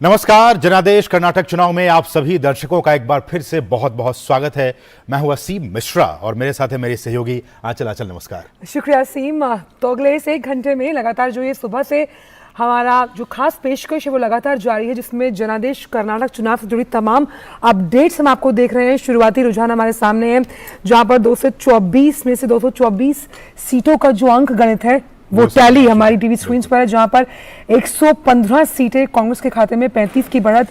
नमस्कार। जनादेश कर्नाटक चुनाव में आप सभी दर्शकों का एक बार फिर से बहुत बहुत स्वागत है। मैं हूं असीम मिश्रा और मेरे साथ है मेरे सहयोगी आंचल। नमस्कार। शुक्रिया असीम। तो अगले इस एक घंटे में लगातार जो ये सुबह से हमारा जो खास पेशकश है वो लगातार जारी है, जिसमें जनादेश कर्नाटक चुनाव से जुड़ी तमाम अपडेट्स हम आपको देख रहे हैं। शुरुआती रुझान हमारे सामने है, जहां पर 224 में से 224 सीटों का जो अंक गणित है वो टैली हमारी टीवी स्क्रीन पर है, जहां पर 115 सीटें कांग्रेस के खाते में, 35 की बढ़त,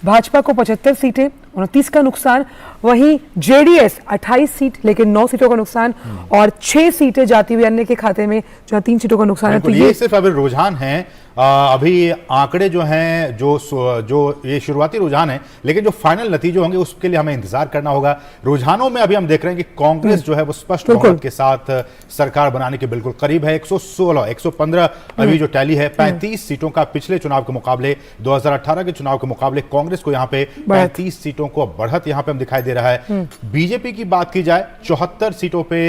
भाजपा को 75 सीटें, 29 का नुकसान, वहीं जेडीएस 28 सीट लेकिन 9 सीटों का नुकसान और 6 सीटें जाती हुई अन्य के खाते में, जहां 3 सीटों का नुकसान है। तो ये सिर्फ अभी रुझान है, अभी आंकड़े जो हैं जो ये शुरुआती रुझान है, लेकिन जो फाइनल नतीजे होंगे उसके लिए हमें इंतजार करना होगा। रुझानों में अभी हम देख रहे हैं कि कांग्रेस जो है वो स्पष्ट बहुमत के साथ सरकार बनाने के बिल्कुल करीब है। 115 अभी जो टैली है, 35 सीटों का पिछले चुनाव के मुकाबले, 2018 के चुनाव के मुकाबले कांग्रेस को यहाँ पे 35 सीटों को बढ़त यहाँ पे हम दिखाई दे रहा है। बीजेपी की बात की जाए, 74 सीटों पे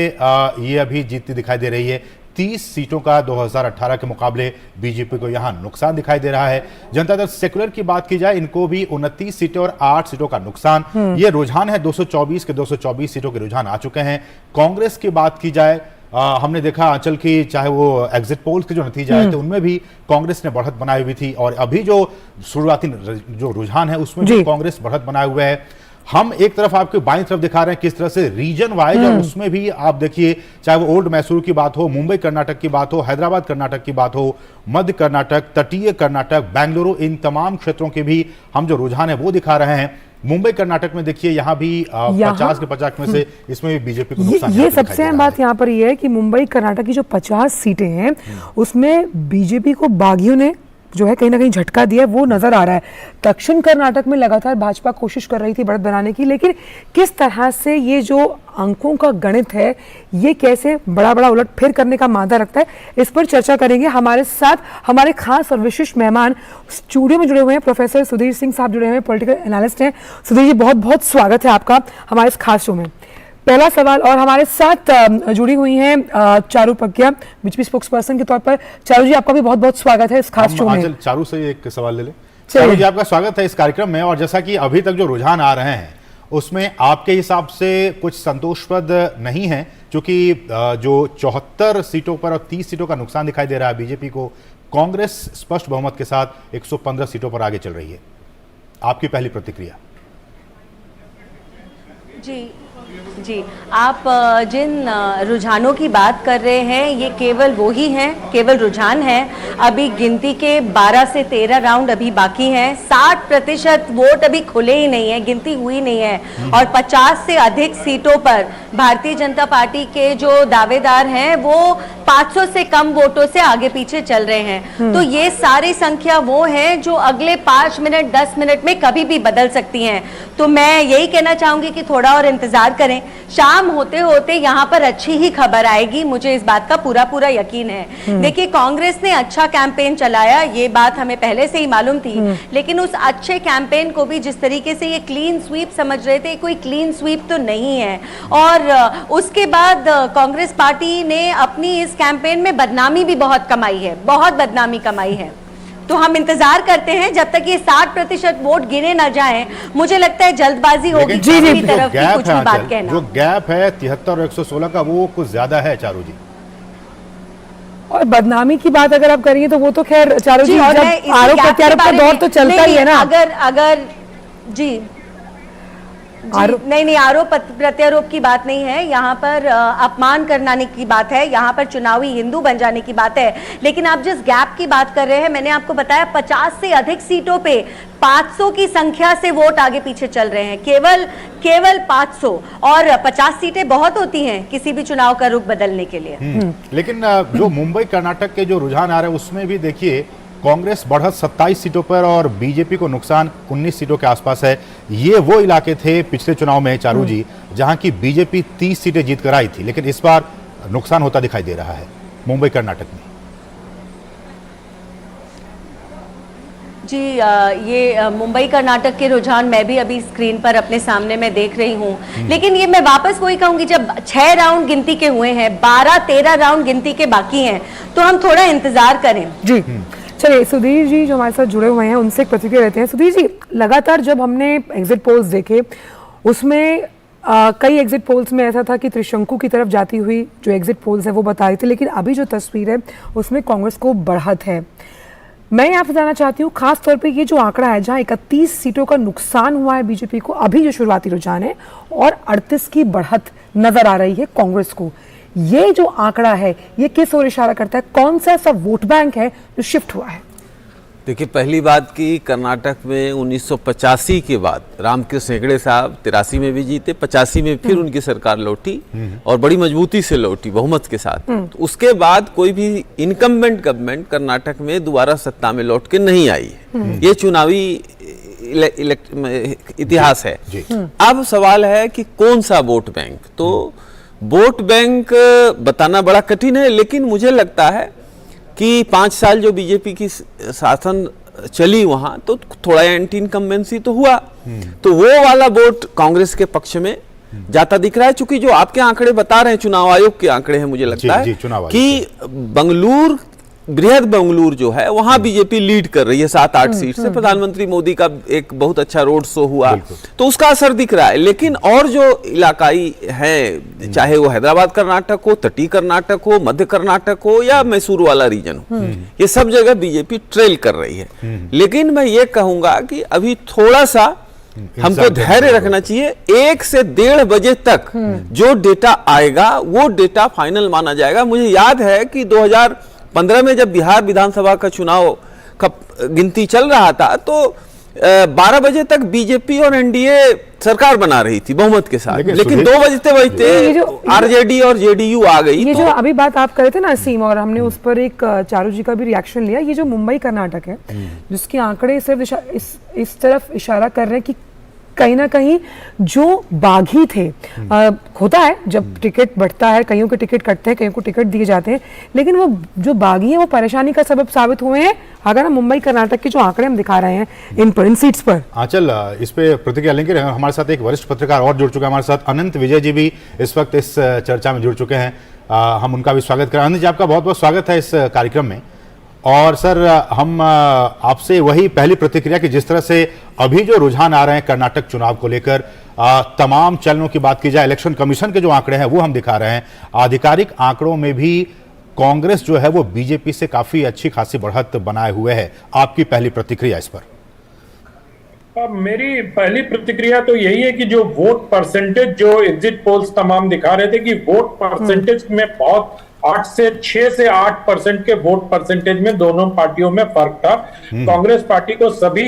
ये अभी जीतती दिखाई दे रही है। 30 सीटों का 2018 के मुकाबले बीजेपी को यहां नुकसान दिखाई दे रहा है। जनता दल सेक्युलर की बात की जाए, इनको भी 29 सीटें और 8 सीटों का नुकसान। ये रुझान है, 224 के 224 सीटों के रुझान आ चुके हैं। कांग्रेस की बात की जाए, हमने देखा आंचल की, चाहे वो एग्जिट पोल्स के जो नतीजे आए थे उनमें भी कांग्रेस ने बढ़त बनाई हुई थी, और अभी जो शुरुआती जो रुझान है उसमें भी कांग्रेस बढ़त बनाए हुए है। हम एक तरफ आपके बाईं तरफ दिखा रहे हैं किस तरह से रीजन वाइज, और उसमें भी आप देखिए, चाहे वो ओल्ड मैसूर की बात हो, मुंबई कर्नाटक की बात हो, हैदराबाद कर्नाटक की बात हो, मध्य कर्नाटक, तटीय कर्नाटक, बेंगलुरु, इन तमाम क्षेत्रों के भी हम जो रुझान है वो दिखा रहे हैं। मुंबई कर्नाटक में देखिए, यहाँ भी 50 के 50 में से इसमें भी बीजेपी को नुकसान। ये सबसे अहम बात यहाँ पर ये है कि मुंबई कर्नाटक की जो 50 सीटें हैं उसमें बीजेपी को बागियों ने जो है कहीं ना कहीं झटका दिया, वो नजर आ रहा है। दक्षिण कर्नाटक में लगातार भाजपा कोशिश कर रही थी बढ़त बनाने की, लेकिन किस तरह से ये जो अंकों का गणित है ये कैसे बड़ा बड़ा उलटफेर करने का मादा रखता है, इस पर चर्चा करेंगे। हमारे साथ हमारे खास और विशिष्ट मेहमान स्टूडियो में जुड़े हुए हैं। प्रोफेसर सुधीर सिंह साहब जुड़े हुए हैं, पॉलिटिकल एनालिस्ट हैं। सुधीर जी, बहुत बहुत स्वागत है आपका हमारे इस खास शो में। पहला सवाल, और हमारे साथ जुड़ी हुई हैं चारू पग्या, बीजेपी स्पोक्स पर्सन के तौर पर। चारू जी, आपका भी बहुत बहुत स्वागत है इस खास शो में। चारू से एक सवाल ले ले। चारू जी, आपका स्वागत है इस कार्यक्रम में। और जैसा कि अभी तक जो रुझान आ रहे हैं उसमें आपके हिसाब से कुछ संतोषप्रद नहीं है, क्योंकि जो 74 सीटों पर और 30 सीटों का नुकसान दिखाई दे रहा है बीजेपी को, कांग्रेस स्पष्ट बहुमत के साथ 115 सीटों पर आगे चल रही है। आपकी पहली प्रतिक्रिया? जी, आप जिन रुझानों की बात कर रहे हैं ये केवल वो ही हैं, केवल रुझान हैं। अभी गिनती के 12 से 13 राउंड अभी बाकी हैं। 60% वोट अभी खुले ही नहीं है, गिनती हुई नहीं है, और 50 से अधिक सीटों पर भारतीय जनता पार्टी के जो दावेदार हैं वो 500 से कम वोटों से आगे पीछे चल रहे हैं। तो ये सारी संख्या वो है जो अगले 5 मिनट 10 मिनट में कभी भी बदल सकती हैं। तो मैं यही कहना चाहूंगी कि थोड़ा और इंतजार करें, शाम होते होते यहाँ पर अच्छी ही खबर आएगी, मुझे इस बात का पूरा यकीन है। देखिए, कांग्रेस ने अच्छा कैंपेन चलाया, ये बात हमें पहले से ही मालूम थी, लेकिन उस अच्छे कैंपेन को भी जिस तरीके से ये क्लीन स्वीप समझ रहे थे, कोई क्लीन स्वीप तो नहीं है। और उसके बाद कांग्रेस पार्टी ने अपनी इस कैंपेन में बदनामी भी बहुत कमाई है, बहुत बदनामी कमाई है। तो हम इंतजार करते हैं जब तक ये 60% वोट गिने ना जाएं। मुझे लगता है जल्दबाजी होगी किसी तरफ की कुछ भी बात कहना। जो गैप है 73 और 116 का, वो कुछ ज्यादा है चारू जी। और बदनामी की बात अगर आप करिए तो वो तो खैर चारू जी, आरोप प्रत्यारोप का दौर तो चलता ही है ना। अगर जी नहीं, आरोप प्रत्यारोप की बात नहीं है यहाँ पर, अपमान करने की बात है, यहाँ पर चुनावी हिंदू बन जाने की बात है। लेकिन आप जिस गैप की बात कर रहे हैं, मैंने आपको बताया 50 से अधिक सीटों पे 500 की संख्या से वोट आगे पीछे चल रहे हैं, केवल 500, और 50 सीटें बहुत होती हैं किसी भी चुनाव का रुख बदलने के लिए। लेकिन जो मुंबई कर्नाटक के जो रुझान आ रहे हैं उसमें भी देखिए, कांग्रेस बढ़त 27 सीटों पर और बीजेपी को नुकसान 19 सीटों के आसपास है। ये वो इलाके थे पिछले चुनाव में चारू जी जहां की बीजेपी 30 सीटें जीत कर आई थी, लेकिन इस बार नुकसान होता दिखाई दे रहा है मुंबई कर्नाटक में। जी, ये मुंबई कर्नाटक के रुझान मैं भी अभी स्क्रीन पर अपने सामने में देख रही हूँ, लेकिन ये मैं वापस वही कहूंगी, जब 6 राउंड गिनती के हुए हैं, 12-13 राउंड गिनती के बाकी हैं, तो हम थोड़ा इंतजार करें। जी, चलिए सुधीर जी जो हमारे साथ जुड़े हुए हैं उनसे एक प्रतिक्रिया लेते हैं। सुधीर जी, लगातार जब हमने एग्जिट पोल्स देखे उसमें कई एग्जिट पोल्स में ऐसा था कि त्रिशंकु की तरफ जाती हुई जो एग्जिट पोल्स है वो बता रही थी, लेकिन अभी जो तस्वीर है उसमें कांग्रेस को बढ़त है। मैं आपसे जानना चाहती हूँ खास तौर पे ये जो आंकड़ा है जहाँ 31 सीटों का नुकसान हुआ है बीजेपी को, अभी जो शुरुआती रुझान है, और 38 की बढ़त नजर आ रही है कांग्रेस को, ये जो आंकड़ा है ये किस ओर इशारा करता है? कौन सा ऐसा वोट बैंक है जो शिफ्ट हुआ है? देखिए, पहली बात कि कर्नाटक में 1985 के बाद रामकृष्ण हेगड़े साहब 83 में भी जीते, 85 में फिर उनकी सरकार लौटी और बड़ी मजबूती से लौटी बहुमत के साथ। तो उसके बाद कोई भी इनकम्बेंट गवर्नमेंट कर्नाटक में दोबारा सत्ता में लौट के नहीं आई है। ये चुनावी इतिहास है। अब सवाल है कि कौन सा वोट बैंक। तो वोट बैंक बताना बड़ा कठिन है, लेकिन मुझे लगता है कि 5 साल जो बीजेपी की शासन चली वहां तो थोड़ा एंटी इनकम्बेंसी तो हुआ, तो वो वाला वोट कांग्रेस के पक्ष में जाता दिख रहा है। चूंकि जो आपके आंकड़े बता रहे हैं चुनाव आयोग के आंकड़े हैं, मुझे लगता है कि बंगलुरु, बृहद बंगलुरु जो है वहां बीजेपी लीड कर रही है 7-8 सीट से। प्रधानमंत्री मोदी का एक बहुत अच्छा रोड शो हुआ तो उसका असर दिख रहा है। लेकिन और जो इलाकाई है, चाहे वो हैदराबाद कर्नाटक हो, तटीय कर्नाटक हो, मध्य कर्नाटक हो या मैसूर वाला रीजन हो, ये सब जगह बीजेपी ट्रेल कर रही है। लेकिन मैं ये कहूंगा कि अभी थोड़ा सा हमको धैर्य रखना चाहिए। 1 से 1:30 बजे तक जो डेटा आएगा वो डेटा फाइनल माना जाएगा। मुझे याद है कि 2015 में जब बिहार विधानसभा का चुनाव का गिनती चल रहा था तो 12 बजे तक बीजेपी और एनडीए सरकार बना रही थी बहुमत के साथ, लेकिन 2 बजते आरजेडी और जेडीयू आ गई। ये जो अभी बात आप कर रहे थे ना असीम, और हमने उस पर एक चारू जी का भी रिएक्शन लिया, ये जो मुंबई कर्नाटक है जिसके आंकड़े सिर्फ इस तरफ इशारा कर रहे हैं कि कहीं ना कहीं जो बागी थे, होता है जब टिकट बढ़ता है, कईयों के टिकट कटते हैं, कईयों को टिकट दिए जाते हैं, लेकिन वो जो बागी हैं वो परेशानी का सबब साबित हुए हैं अगर हम मुंबई कर्नाटक के जो आंकड़े हम दिखा रहे हैं इन सीट्स पर। आंचल, इस पे प्रतिक्रिया लेंगे। हमारे साथ एक वरिष्ठ पत्रकार और जुड़ चुके हैं, हमारे साथ अनंत विजय जी भी इस वक्त इस चर्चा में जुड़ चुके हैं। हम उनका भी स्वागत करें। अनंत जी, आपका बहुत बहुत स्वागत है इस कार्यक्रम में। और सर, हम आपसे वही पहली प्रतिक्रिया कि जिस तरह से अभी जो रुझान आ रहे हैं कर्नाटक चुनाव को लेकर, तमाम चैनलों की बात की जाए, इलेक्शन कमीशन के जो आंकड़े हैं वो हम दिखा रहे हैं, आधिकारिक आंकड़ों में भी कांग्रेस जो है वो बीजेपी से काफी अच्छी खासी बढ़त बनाए हुए है। आपकी पहली प्रतिक्रिया इस पर? मेरी पहली प्रतिक्रिया तो यही है कि जो वोट परसेंटेज जो एग्जिट पोल्स तमाम दिखा रहे थे कि वोट परसेंटेज में बहुत 6 से 8% के वोट परसेंटेज में दोनों पार्टियों में फर्क था। कांग्रेस पार्टी को सभी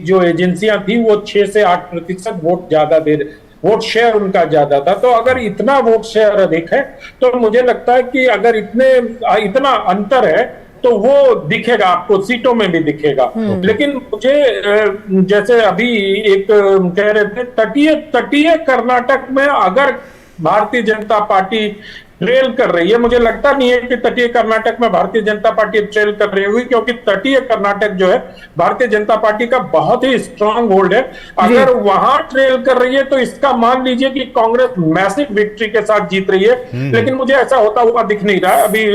जो एजेंसियां थी वो 6 से 8% वोट ज्यादा दे रहे, वोट शेयर उनका ज्यादा था। तो अगर इतना वोट शेयर अधिक है तो मुझे लगता है कि अगर इतना अंतर है तो वो दिखेगा, आपको सीटों में भी दिखेगा। लेकिन मुझे जैसे अभी एक कह रहे थे तटीय कर्नाटक में अगर भारतीय जनता पार्टी ट्रेल कर रही है, मुझे लगता नहीं है कि तटीय कर्नाटक में भारतीय जनता पार्टी ट्रेल कर रही होगी, क्योंकि तटीय कर्नाटक जो है भारतीय जनता पार्टी का बहुत ही स्ट्रांग होल्ड है। अगर वहां ट्रेल कर रही है तो इसका मान लीजिए कि कांग्रेस मैसिव विक्ट्री के साथ जीत रही है। लेकिन मुझे ऐसा होता हुआ दिख नहीं रहा, अभी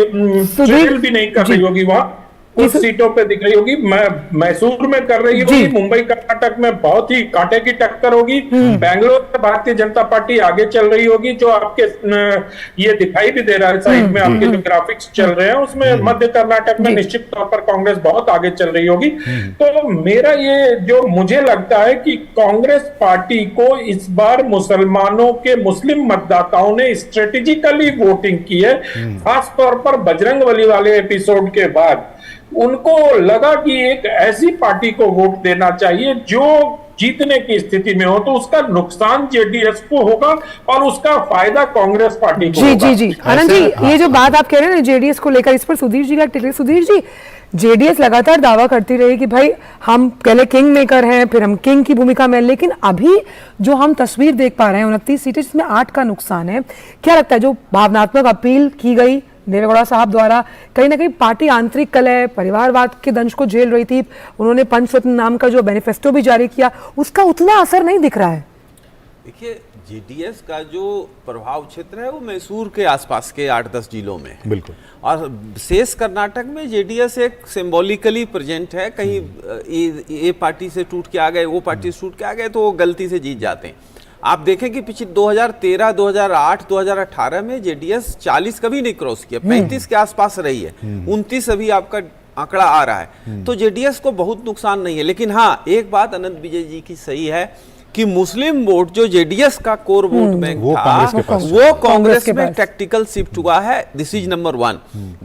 ट्रेल भी नहीं कर रही होगी, वहां कुछ सीटों पे दिख रही होगी। मैसूर में कर रही होगी, मुंबई कर्नाटक में बहुत ही कांटे की टक्कर होगी, बेंगलोर में भारतीय जनता पार्टी आगे चल रही होगी। जो आपके ये दिखाई भी दे रहा है साइड में, आपके जो ग्राफिक्स चल रहे हैं उसमें मध्य कर्नाटक में निश्चित तौर पर कांग्रेस बहुत आगे चल रही होगी। तो मेरा ये जो मुझे लगता है कि कांग्रेस पार्टी को इस बार मुस्लिम मतदाताओं ने स्ट्रेटेजिकली वोटिंग की है। खासतौर पर बजरंगबली वाले एपिसोड के बाद उनको लगा कि एक ऐसी पार्टी को वोट देना चाहिए जो जीतने की स्थिति में हो, तो उसका नुकसान जेडीएस को होगा और उसका फायदा कांग्रेस पार्टी को होगा। जी आनंद जी, ये जो बात आप कह रहे हैं ना जेडीएस को लेकर, इस पर सुधीर जी का टिकट। सुधीर जी, जेडीएस लगातार दावा करती रही कि भाई हम पहले किंग मेकर हैं, फिर हम किंग की भूमिका में, लेकिन अभी जो हम तस्वीर देख पा रहे हैं 29 सीटें जिसमें 8 का नुकसान है, क्या लगता है जो भावनात्मक अपील की गई देवेगौड़ा साहब द्वारा, कहीं ना कहीं पार्टी आंतरिक कलह, परिवारवाद के दंश को झेल रही थी, उन्होंने पंचरत्न नाम का जो मैनिफेस्टो भी जारी किया, उसका उतना असर नहीं दिख रहा है? देखिए, जेडीएस का जो प्रभाव क्षेत्र है वो मैसूर के आसपास के 8-10 जिलों में है। बिल्कुल। और शेष कर्नाटक में जेडीएस एक सिंबॉलिकली प्रेजेंट है। कहीं ये पार्टी से टूट के आ गए, वो पार्टी से टूट के आ गए तो वो गलती से जीत जाते हैं। आप देखें कि पिछले 2013, 2008, 2018 में जेडीएस 40 कभी नहीं क्रॉस किया, 35 के आसपास रही है, 29 अभी आपका आंकड़ा आ रहा है। तो जेडीएस को बहुत नुकसान नहीं है। लेकिन हाँ, एक बात अनंत विजय जी की सही है कि मुस्लिम वोट जो जेडीएस का कोर वोट बैंक वो था, कांग्रेस के पास वो कांग्रेस के में पास। टैक्टिकल शिफ्ट हुआ है। This is number 1।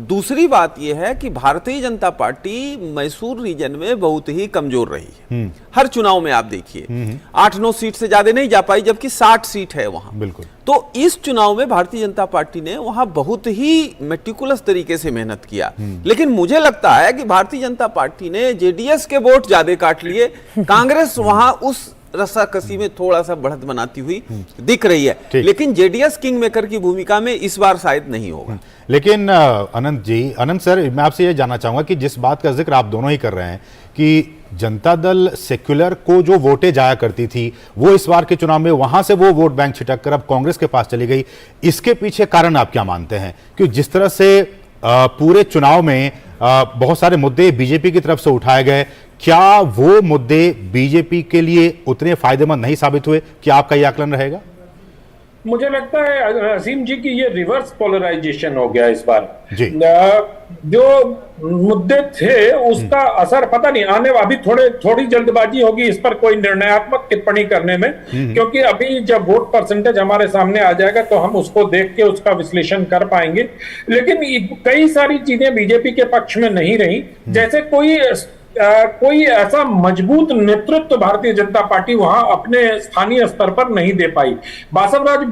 दूसरी बात यह है कि भारतीय जनता पार्टी मैसूर रीजन में बहुत ही कमजोर रही है। हर चुनाव में आप देखिए 8-9 सीट से ज्यादा नहीं जा पाई, जबकि 60 सीट है वहां। बिल्कुल। तो इस चुनाव में भारतीय जनता पार्टी ने वहां बहुत ही मेटिकुलस तरीके से मेहनत किया। लेकिन मुझे लगता है कि भारतीय जनता पार्टी ने जेडीएस के वोट ज्यादा काट लिए, कांग्रेस वहां उस रस्साकसी में थोड़ा सा बढ़त बनाती हुई दिख रही है। लेकिन जेडीएस किंग मेकर की भूमिका में इस बार शायद नहीं होगा। लेकिन अनंत सर, मैं आपसे ये जानना चाहूंगा कि जिस बात का जिक्र आप दोनों ही कर रहे हैं कि जनता दल सेक्युलर को जो वोटें जाया करती थी वो इस बार के चुनाव में वहां से वो वोट बैंक छिटक कर अब कांग्रेस के पास चली गई, इसके पीछे कारण आप क्या मानते हैं? क्योंकि जिस तरह से पूरे चुनाव में बहुत सारे मुद्दे बीजेपी की तरफ से उठाए गए, क्या वो मुद्दे बीजेपी के लिए उतने फायदेमंद नहीं साबित हुए? क्या आपका यह आकलन रहेगा? मुझे लगता है असीम जी की ये रिवर्स पोलराइजेशन हो गया इस बार जी। जो मुद्दे थे उसका असर पता नहीं आने, अभी थोड़ी जल्दबाजी होगी इस पर कोई निर्णयात्मक टिप्पणी करने में, क्योंकि अभी जब वोट परसेंटेज हमारे सामने आ जाएगा तो हम उसको देख के उसका विश्लेषण कर पाएंगे। लेकिन कई सारी चीजें बीजेपी के पक्ष में नहीं रही, जैसे कोई ऐसा मजबूत नेतृत्व भारतीय जनता पार्टी वहां अपने स्थानीय स्तर पर नहीं दे पाई। बसवराज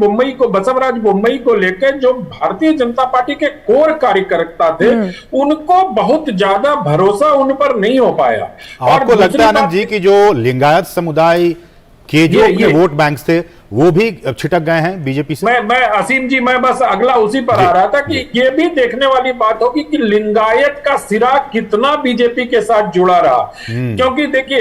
बोम्मई को लेकर जो भारतीय जनता पार्टी के कोर कार्यकर्ता थे उनको बहुत ज्यादा भरोसा उन पर नहीं हो पाया। आपको लगता है आनंद जी की जो लिंगायत समुदाय के जो अपने वोट बैंक थे वो भी छिटक गए हैं बीजेपी से? मैं असीम जी, मैं बस अगला उसी पर आ रहा था कि ये भी देखने वाली बात होगी कि लिंगायत का सिरा कितना बीजेपी के साथ जुड़ा रहा। क्योंकि देखिए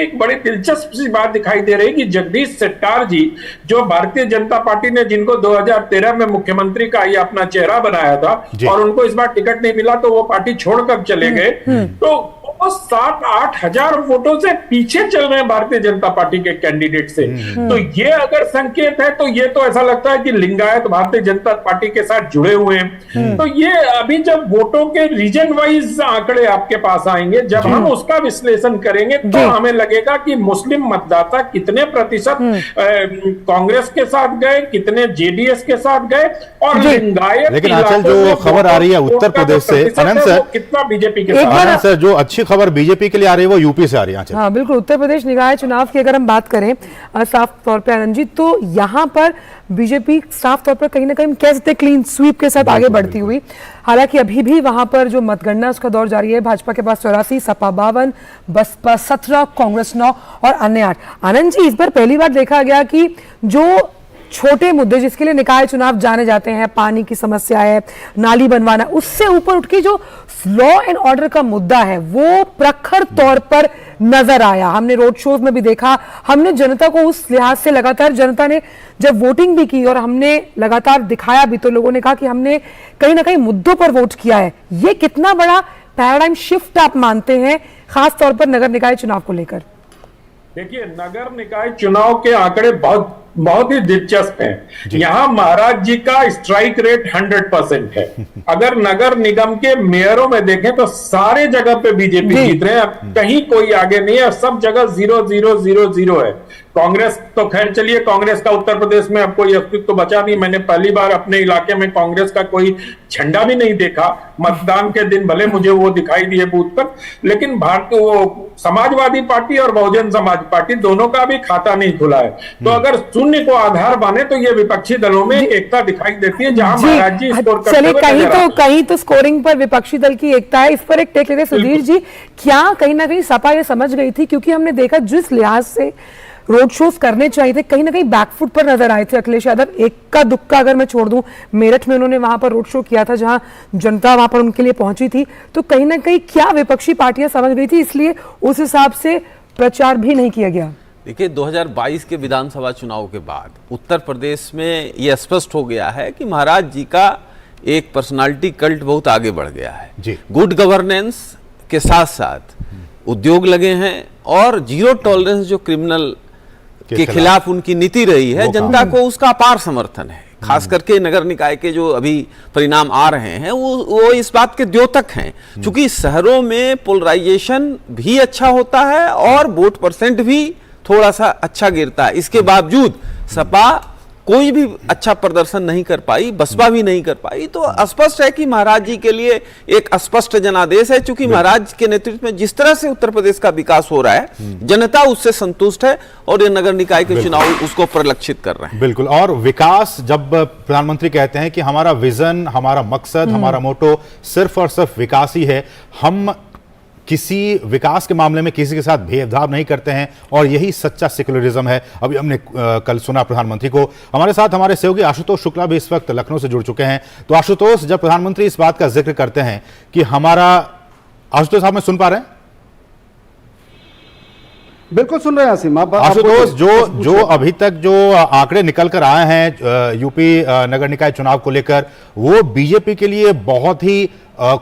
एक बड़ी दिलचस्प सी बात दिखाई दे रही कि जगदीश शेट्टार जी, जो भारतीय जनता पार्टी ने जिनको 2013 में मुख्यमंत्री का ये अपना चेहरा बनाया था और उनको इस बार टिकट नहीं मिला तो वो पार्टी छोड़कर चले गए, तो 7-8 हजार वोटों से पीछे चल रहे हैं भारतीय जनता पार्टी के कैंडिडेट से। तो ये अगर संकेत है तो ये तो ऐसा लगता है कि लिंगायत भारतीय जनता पार्टी के साथ जुड़े हुए हैं। तो ये अभी जब वोटों के रीजन वाइज आंकड़े आपके पास आएंगे, जब हम उसका विश्लेषण करेंगे तो हमें लगेगा कि मुस्लिम मतदाता कितने प्रतिशत कांग्रेस के साथ गए, कितने जेडीएस के साथ गए, और लिंगायत। लेकिन आजकल जो खबर आ रही है उत्तर प्रदेश से, अनंत सर, कितना बीजेपी के साथ? अनंत सर, जो अच्छी खबर बीजेपी के लिए आ रही है वो यूपी से आ रही है। हाँ बिल्कुल, उत्तर प्रदेश निकाय चुनाव की अगर हम बात करें साफ तौर पे आनंद जी, तो यहाँ पर बीजेपी साफ तौर पर कहीं ना कहीं कह सकते क्लीन स्वीप के साथ आगे बढ़ती हुई। हालांकि अभी भी वहां पर जो मतगणना उसका दौर जारी है। भाजपा के पास 84, सपा 52, बसपा 17, कांग्रेस 9 और अन्य 8। आनंद जी, इस बार पहली बार देखा गया कि जो छोटे मुद्दे जिसके लिए निकाय चुनाव जाने जाते हैं, पानी की समस्या है, नाली बनवाना, उससे ऊपर उठ के जो लॉ एंड ऑर्डर का मुद्दा है वो प्रखर तौर पर नजर आया। हमने रोड शोज में भी देखा, हमने जनता को उस लिहाज से लगातार, जनता ने जब वोटिंग भी की और हमने लगातार दिखाया भी, तो लोगों ने कहा कि हमने कहीं ना कहीं मुद्दों पर वोट किया है। ये कितना बड़ा पैराडाइम शिफ्ट आप मानते हैं, खास तौर पर नगर निकाय चुनाव को लेकर? देखिए, नगर निकाय चुनाव के आंकड़े बहुत ही दिलचस्प हैं। यहाँ महाराज जी का स्ट्राइक रेट 100% है। अगर नगर निगम के मेयरों में देखें तो सारे जगह पे बीजेपी जीत रहे हैं, कहीं कोई आगे नहीं है, सब जगह 0-0-0-0 है। कांग्रेस तो खैर चलिए, कांग्रेस का उत्तर प्रदेश में अब कोई अस्तित्व तो बचा नहीं। मैंने पहली बार अपने इलाके में कांग्रेस का कोई झंडा भी नहीं देखा मतदान के दिन, भले मुझे वो दिखाई दिए बूथ पर, लेकिन भारतीय वो समाजवादी पार्टी और बहुजन समाज पार्टी दोनों का भी खाता नहीं खुला है। तो अगर शून्य को आधार माने तो ये विपक्षी दलों में एकता दिखाई देती है, जहां महाराज जी स्कोर करते हुए कहीं तो स्कोरिंग पर विपक्षी दल की एकता है। इस पर एक टेक लेते सुधीर जी, क्या कहीं ना कहीं सपा ये समझ गई थी, क्योंकि हमने देखा जिस लिहाज से रोड शोज करने चाहिए थे कहीं ना कहीं बैकफुट पर नजर आए थे अखिलेश यादव। एक का दुक्का अगर मैं छोड़ दूं, मेरठ में उन्होंने वहां पर रोड शो किया था जहां जनता वहां पर उनके लिए पहुंची थी, तो कहीं ना कहीं क्या विपक्षी पार्टियां समझ गई थी, इसलिए उस हिसाब से प्रचार भी नहीं किया गया? देखिए 2022 के विधानसभा चुनाव के बाद उत्तर प्रदेश में ये स्पष्ट हो गया है कि महाराज जी का एक पर्सनालिटी कल्ट बहुत आगे बढ़ गया है जी। गुड गवर्नेंस के साथ साथ उद्योग लगे हैं और जीरो टॉलरेंस जो क्रिमिनल के खिलाफ उनकी नीति रही है, जनता को उसका अपार समर्थन है। खास करके नगर निकाय के जो अभी परिणाम आ रहे हैं वो इस बात के द्योतक हैं, क्योंकि शहरों में पोलराइजेशन भी अच्छा होता है और वोट परसेंट भी थोड़ा सा अच्छा गिरता है। इसके बावजूद सपा कोई भी अच्छा प्रदर्शन नहीं कर पाई, बसपा भी नहीं कर पाई। तो स्पष्ट है कि महाराज जी के लिए एक स्पष्ट जनादेश है, क्योंकि महाराज के नेतृत्व में जिस तरह से उत्तर प्रदेश का विकास हो रहा है जनता उससे संतुष्ट है और ये नगर निकाय के चुनाव उसको परिलक्षित कर रहे हैं। बिल्कुल। और विकास, जब प्रधानमंत्री कहते हैं कि हमारा विजन, हमारा मकसद, हमारा मोटो सिर्फ और सिर्फ विकास ही है, हम किसी विकास के मामले में किसी के साथ भेदभाव नहीं करते हैं और यही सच्चा सेक्युलरिज्म है। अभी हमने कल सुना प्रधानमंत्री को। हमारे साथ हमारे सहयोगी आशुतोष शुक्ला भी इस वक्त लखनऊ से जुड़ चुके हैं। तो आशुतोष, जब प्रधानमंत्री इस बात का जिक्र करते हैं कि हमारा, आशुतोष साहब में सुन पा रहे हैं? बिल्कुल सुन रहे हैं आसिम। आशुतोष, जो अभी तक जो आंकड़े निकल कर आए हैं यूपी नगर निकाय चुनाव को लेकर, वो बीजेपी के लिए बहुत ही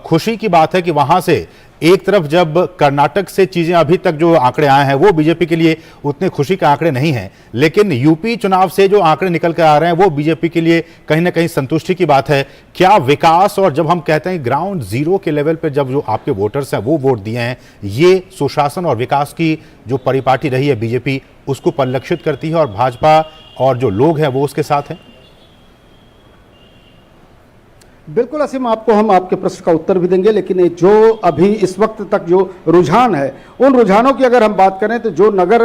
खुशी की बात है कि वहां से एक तरफ जब कर्नाटक से चीजें अभी तक जो आंकड़े आए हैं वो बीजेपी के लिए उतने खुशी के आंकड़े नहीं हैं, लेकिन यूपी चुनाव से जो आंकड़े निकल कर आ रहे हैं वो बीजेपी के लिए कहीं ना कहीं संतुष्टि की बात है। क्या विकास, और जब हम कहते हैं ग्राउंड जीरो के लेवल पर जब जो आपके वोटर्स हैं वो वोट दिए हैं, ये सुशासन और विकास की जो परिपाटी रही है बीजेपी, उसको परिलक्षित करती है और भाजपा और जो लोग हैं वो उसके साथ हैं? बिल्कुल असीम, आपको हम आपके प्रश्न का उत्तर भी देंगे, लेकिन ये जो अभी इस वक्त तक जो रुझान है, उन रुझानों की अगर हम बात करें तो जो नगर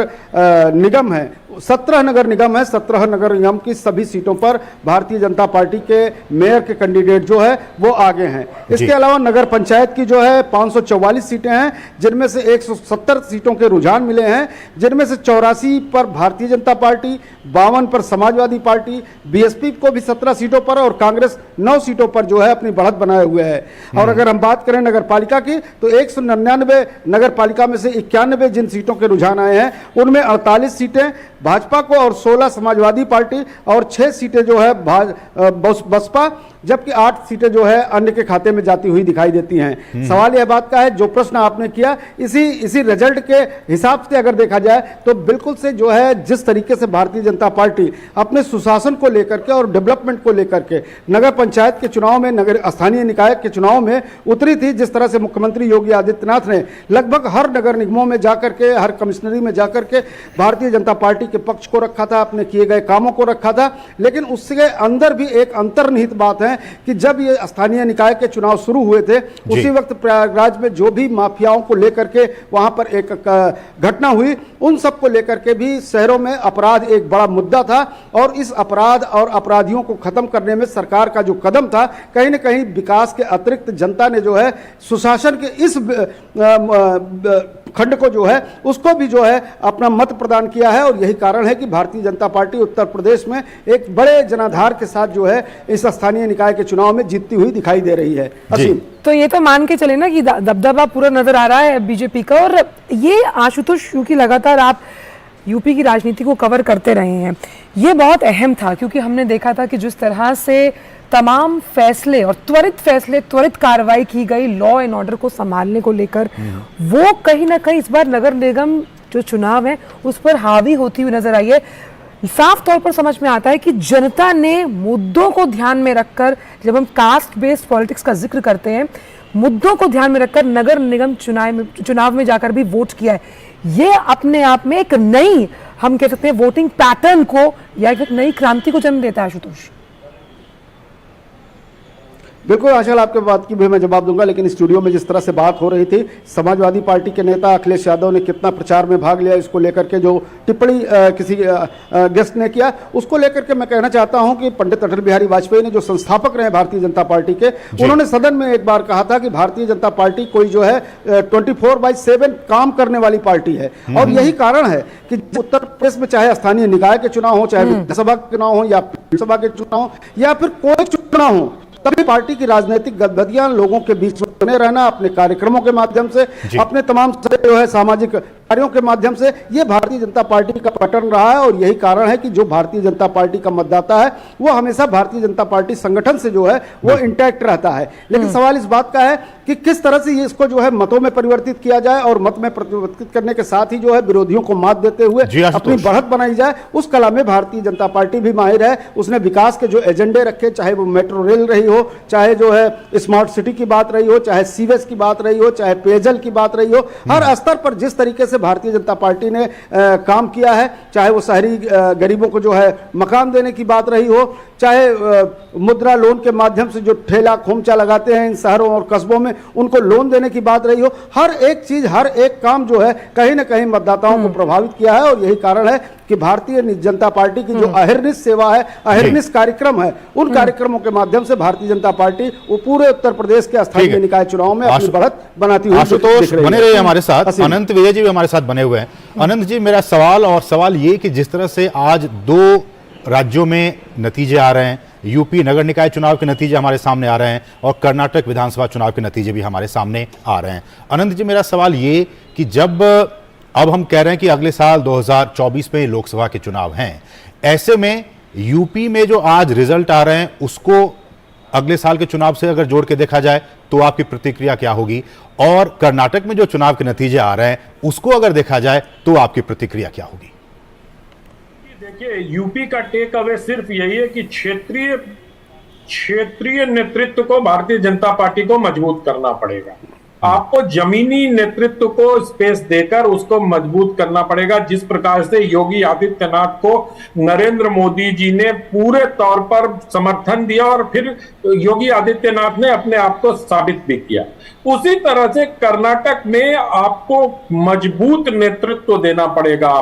निगम है, 17 नगर निगम है, 17 नगर निगम की सभी सीटों पर भारतीय जनता पार्टी के मेयर के कैंडिडेट जो है वो आगे हैं। इसके अलावा नगर पंचायत की जो है 544 सीटें हैं, जिनमें से 170 सीटों के रुझान मिले हैं, जिनमें से 84 पर भारतीय जनता पार्टी, 52 पर समाजवादी पार्टी, बीएसपी को भी 17 सीटों पर और कांग्रेस 9 सीटों पर जो है अपनी बढ़त बनाए हुए है। और अगर हम बात करें नगर पालिका की तो 199 नगर पालिका में से 91 जिन सीटों के रुझान आए हैं उनमें 48 सीटें भाजपा को और 16 समाजवादी पार्टी और 6 सीटें जो है बसपा, जबकि 8 सीटें जो है अन्य के खाते में जाती हुई दिखाई देती हैं। सवाल यह बात का है, जो प्रश्न आपने किया, इसी रिजल्ट के हिसाब से अगर देखा जाए तो बिल्कुल से जो है जिस तरीके से भारतीय जनता पार्टी अपने सुशासन को लेकर के और डेवलपमेंट को लेकर के नगर पंचायत के चुनाव में, नगर स्थानीय निकाय के चुनाव में उतरी थी, जिस तरह से मुख्यमंत्री योगी आदित्यनाथ ने लगभग हर नगर निगमों में जाकर के, हर कमिश्नरी में जाकर के भारतीय जनता पार्टी के पक्ष को रखा था, अपने किए गए कामों को रखा था। लेकिन उसके अंदर भी एक अंतर्निहित बात है कि जब ये स्थानीय निकाय के चुनाव शुरू हुए थे उसी वक्त प्रयागराज में जो भी माफियाओं को लेकर के वहां पर एक घटना हुई, उन सब को लेकर के भी शहरों में अपराध एक बड़ा मुद्दा था और इस अपराध और अपराधियों को खत्म करने में सरकार का जो कदम था, कहीं न कहीं विकास के अतिरिक्त जनता ने जो है सुशासन के इस खंड को जो है उसको भी जो है अपना मत प्रदान किया है। और यही कारण है कि भारतीय जनता पार्टी उत्तर प्रदेश में एक बड़े जनाधार के साथ जो है इस स्थानीय निकाय के चुनाव में जीतती हुई दिखाई दे रही है। असीम, तो ये तो मान के चले ना कि दबदबा पूरा नजर आ रहा है बीजेपी का। और ये आशुतोष, क्योंकि लगातार आप यूपी की राजनीति को कवर करते रहे हैं, ये बहुत अहम था, क्योंकि हमने देखा था कि जिस तरह से तमाम फैसले और त्वरित कार्रवाई की गई लॉ एंड ऑर्डर को संभालने को लेकर, वो कहीं ना कहीं इस बार नगर निगम जो चुनाव है उस पर हावी होती हुई नजर आई है। साफ तौर पर समझ में आता है कि जनता ने मुद्दों को ध्यान में रखकर, जब हम कास्ट बेस्ड पॉलिटिक्स का जिक्र करते हैं, मुद्दों को ध्यान में रखकर नगर निगम चुनाव में जाकर भी वोट किया है। ये अपने आप में एक नई, हम कह सकते हैं, वोटिंग पैटर्न को या एक नई क्रांति को जन्म देता है। आशुतोष, बिल्कुल आशा, आपके बात की भी मैं जवाब दूंगा, लेकिन स्टूडियो में जिस तरह से बात हो रही थी, समाजवादी पार्टी के नेता अखिलेश यादव ने कितना प्रचार में भाग लिया, इसको लेकर के जो टिप्पणी किसी गेस्ट ने किया, उसको लेकर के मैं कहना चाहता हूं कि पंडित अटल बिहारी वाजपेयी ने, जो संस्थापक रहे भारतीय जनता पार्टी के, उन्होंने सदन में एक बार कहा था कि भारतीय जनता पार्टी कोई जो है 24/7 काम करने वाली पार्टी है। और यही कारण है कि उत्तर प्रदेश में चाहे स्थानीय निकाय के चुनाव हो, चाहे विधानसभा के चुनाव हो या लोकसभा के चुनाव हो या फिर कोई चुनाव हो, तभी पार्टी की राजनीतिक गतिविधियां लोगों के बीच में बने रहना, अपने कार्यक्रमों के माध्यम से, अपने तमाम जो है सामाजिक कार्यों के माध्यम से ये भारतीय जनता पार्टी का पैटर्न रहा है और यही कारण है कि जो भारतीय जनता पार्टी का मतदाता है वो हमेशा भारतीय जनता पार्टी संगठन से जो है वो इंटैक्ट रहता है। लेकिन सवाल इस बात का है कि किस तरह से ये इसको जो है मतों में परिवर्तित किया जाए और मत में परिवर्तित करने के साथ ही जो है विरोधियों को मात देते हुए अपनी बढ़त बनाई जाए, उस कला में भारतीय जनता पार्टी भी माहिर है। उसने विकास के जो एजेंडे रखे, चाहे वो मेट्रो रेल रही हो, चाहे जो है स्मार्ट सिटी की बात रही हो, चाहे सीवेज की बात रही हो, चाहे पेयजल की बात रही हो, हर स्तर पर जिस तरीके से भारतीय जनता पार्टी ने काम किया है, चाहे वो शहरी गरीबों को जो है मकान देने की बात रही हो, चाहे मुद्रा लोन के माध्यम से जो ठेला खोमचा लगाते हैं इन शहरों और कस्बों में उनको लोन देने की बात रही हो, हर एक चीज, हर एक काम जो है कहीं ना कहीं मतदाताओं को प्रभावित किया है। और यही कारण है कि भारतीय जनता पार्टी की जो अहिर्निश सेवा है, अहिर्निश कार्यक्रम है, उन कार्यक्रमों के माध्यम से भारतीय जनता पार्टी वो पूरे उत्तर प्रदेश के स्थानीय निकाय चुनाव में अपनी बढ़त बनाती हुई आशुतोष बने रहे हमारे साथ, अनंत विजय जी भी हमारे साथ बने हुए हैं। अनंत जी, मेरा सवाल ये कि जिस तरह से आज 2 राज्यों में नतीजे आ रहे हैं, यूपी नगर निकाय चुनाव के नतीजे हमारे सामने आ रहे हैं और कर्नाटक विधानसभा चुनाव के नतीजे भी हमारे सामने आ रहे हैं। अनंत जी, मेरा सवाल ये कि जब अब हम कह रहे हैं कि अगले साल 2024 में लोकसभा के चुनाव हैं, ऐसे में यूपी में जो आज रिजल्ट आ रहे हैं उसको अगले साल के चुनाव से अगर जोड़ के देखा जाए तो आपकी प्रतिक्रिया क्या होगी, और कर्नाटक में जो चुनाव के नतीजे आ रहे हैं उसको अगर देखा जाए तो आपकी प्रतिक्रिया क्या होगी? देखिए, यूपी का टेक अवे सिर्फ यही है कि क्षेत्रीय नेतृत्व को भारतीय जनता पार्टी को मजबूत करना पड़ेगा। आपको जमीनी नेतृत्व को स्पेस देकर उसको मजबूत करना पड़ेगा। जिस प्रकार से योगी आदित्यनाथ को नरेंद्र मोदी जी ने पूरे तौर पर समर्थन दिया और फिर योगी आदित्यनाथ ने अपने आप को साबित भी किया, उसी तरह से कर्नाटक में आपको मजबूत नेतृत्व देना पड़ेगा।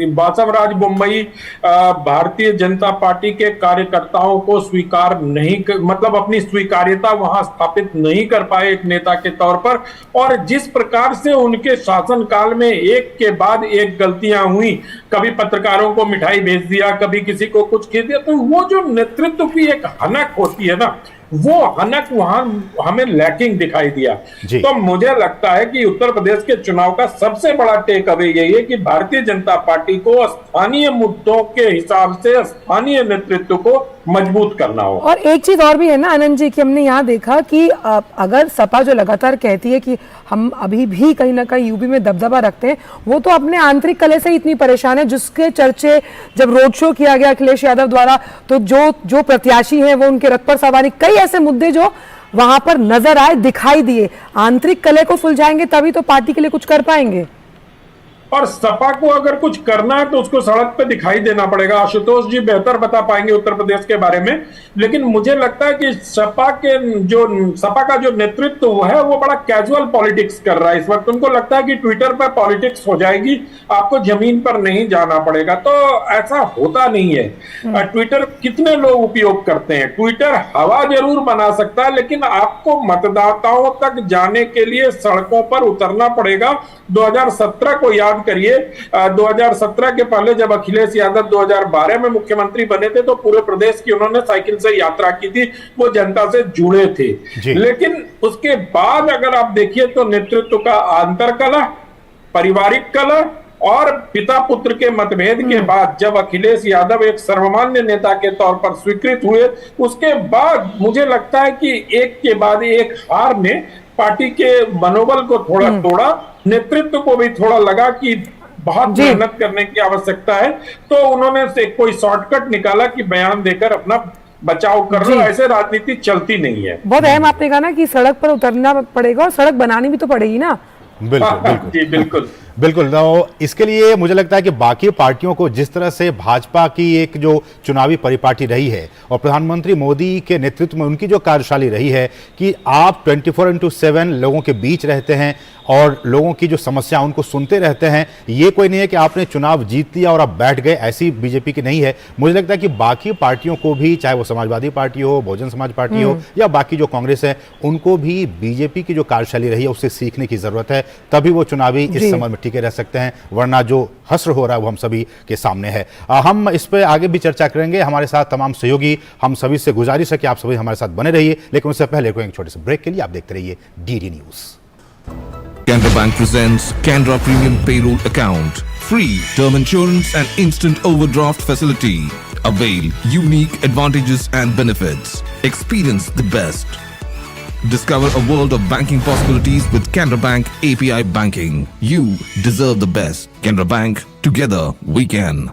बासवराज बोम्मई भारतीय जनता पार्टी के कार्यकर्ताओं को स्वीकार नहीं मतलब अपनी स्वीकार्यता वहां स्थापित नहीं कर पाए एक नेता के तौर पर, और जिस प्रकार से उनके शासनकाल में एक के बाद एक गलतियां हुई, कभी पत्रकारों को मिठाई भेज दिया, कभी किसी को कुछ कह दिया, तो वो जो नेतृत्व की एक हनक होती है ना, वो हनक वहां हमें लैकिंग दिखाई दिया। तो मुझे लगता है कि उत्तर प्रदेश के चुनाव का सबसे बड़ा टेक अवे यही है कि भारतीय जनता पार्टी को स्थानीय मुद्दों के हिसाब से स्थानीय नेतृत्व को मजबूत करना हो। और एक चीज और भी है ना आनंद जी, कि हमने यहाँ देखा कि अगर सपा जो लगातार कहती है कि हम अभी भी कहीं ना कहीं यूपी में दबदबा रखते हैं, वो तो अपने आंतरिक कलह से इतनी परेशान है, जिसके चर्चे जब रोड शो किया गया अखिलेश यादव द्वारा, तो जो प्रत्याशी है वो उनके रथ पर सवारी, कई ऐसे मुद्दे जो वहां पर नजर आए, दिखाई दिए। आंतरिक कलह को सुलझाएंगे तभी तो पार्टी के लिए कुछ कर पाएंगे। और सपा को अगर कुछ करना है तो उसको सड़क पे दिखाई देना पड़ेगा। आशुतोष जी बेहतर बता पाएंगे उत्तर प्रदेश के बारे में, लेकिन मुझे लगता है कि सपा का जो नेतृत्व है वो बड़ा कैजुअल पॉलिटिक्स कर रहा है इस वक्त। उनको लगता है कि ट्विटर पर पॉलिटिक्स हो जाएगी, आपको जमीन पर नहीं जाना पड़ेगा, तो ऐसा होता नहीं है। ट्विटर कितने लोग उपयोग करते हैं? ट्विटर हवा जरूर बना सकता है, लेकिन आपको मतदाताओं तक जाने के लिए सड़कों पर उतरना पड़ेगा। 2017 को याद करिए, 2017 के पहले जब अखिलेश यादव 2012 में मुख्यमंत्री बने थे तो पूरे प्रदेश की उन्होंने साइकिल से यात्रा की थी, वो जनता से जुड़े थे। लेकिन उसके बाद अगर आप देखिए तो नेतृत्व का अंतर कलह, पारिवारिक कलह और पिता पुत्र के मतभेद के बाद जब अखिलेश यादव एक सर्वमान्य नेता के तौर पर स्वीकृत हुए, उसके बाद मुझे लगता है कि एक के बाद एक हार ने पार्टी के मनोबल को थोड़ा तोड़ा, नेतृत्व को भी थोड़ा लगा कि बहुत मेहनत करने की आवश्यकता है, तो उन्होंने से कोई शॉर्टकट निकाला कि बयान देकर अपना बचाव कर लो। ऐसे राजनीति चलती नहीं है। बहुत अहम आपने कहा ना कि सड़क पर उतरना पड़ेगा और सड़क बनानी भी तो पड़ेगी ना। बिल्कुल। तो इसके लिए मुझे लगता है कि बाकी पार्टियों को जिस तरह से भाजपा की एक जो चुनावी परिपाटी रही है और प्रधानमंत्री मोदी के नेतृत्व में उनकी जो कार्यशैली रही है कि आप 24/7 लोगों के बीच रहते हैं और लोगों की जो समस्या उनको सुनते रहते हैं, ये कोई नहीं है कि आपने चुनाव जीत लिया और आप बैठ गए, ऐसी बीजेपी की नहीं है। मुझे लगता है कि बाकी पार्टियों को भी, चाहे वो समाजवादी पार्टी हो, बहुजन समाज पार्टी हो या बाकी जो कांग्रेस है, उनको भी बीजेपी की जो कार्यशैली रही है उससे सीखने की जरूरत है, तभी वो चुनावी इस समय में टिके रह सकते हैं, वरना जो हश्र हो रहा है वो हम सभी के सामने है। हम इस पर आगे भी चर्चा करेंगे। हमारे साथ तमाम सहयोगी, हम सभी से गुजारिश है कि आप सभी हमारे साथ बने रहिए, लेकिन उससे पहले एक छोटे से ब्रेक के लिए आप देखते रहिए DD news. Canara Bank presents Canara Premium Payroll Account. Free term insurance and instant overdraft facility. Avail unique advantages and benefits. Experience the best. Discover a world of banking possibilities with Canara Bank API Banking. You deserve the best. Canara Bank, together we can.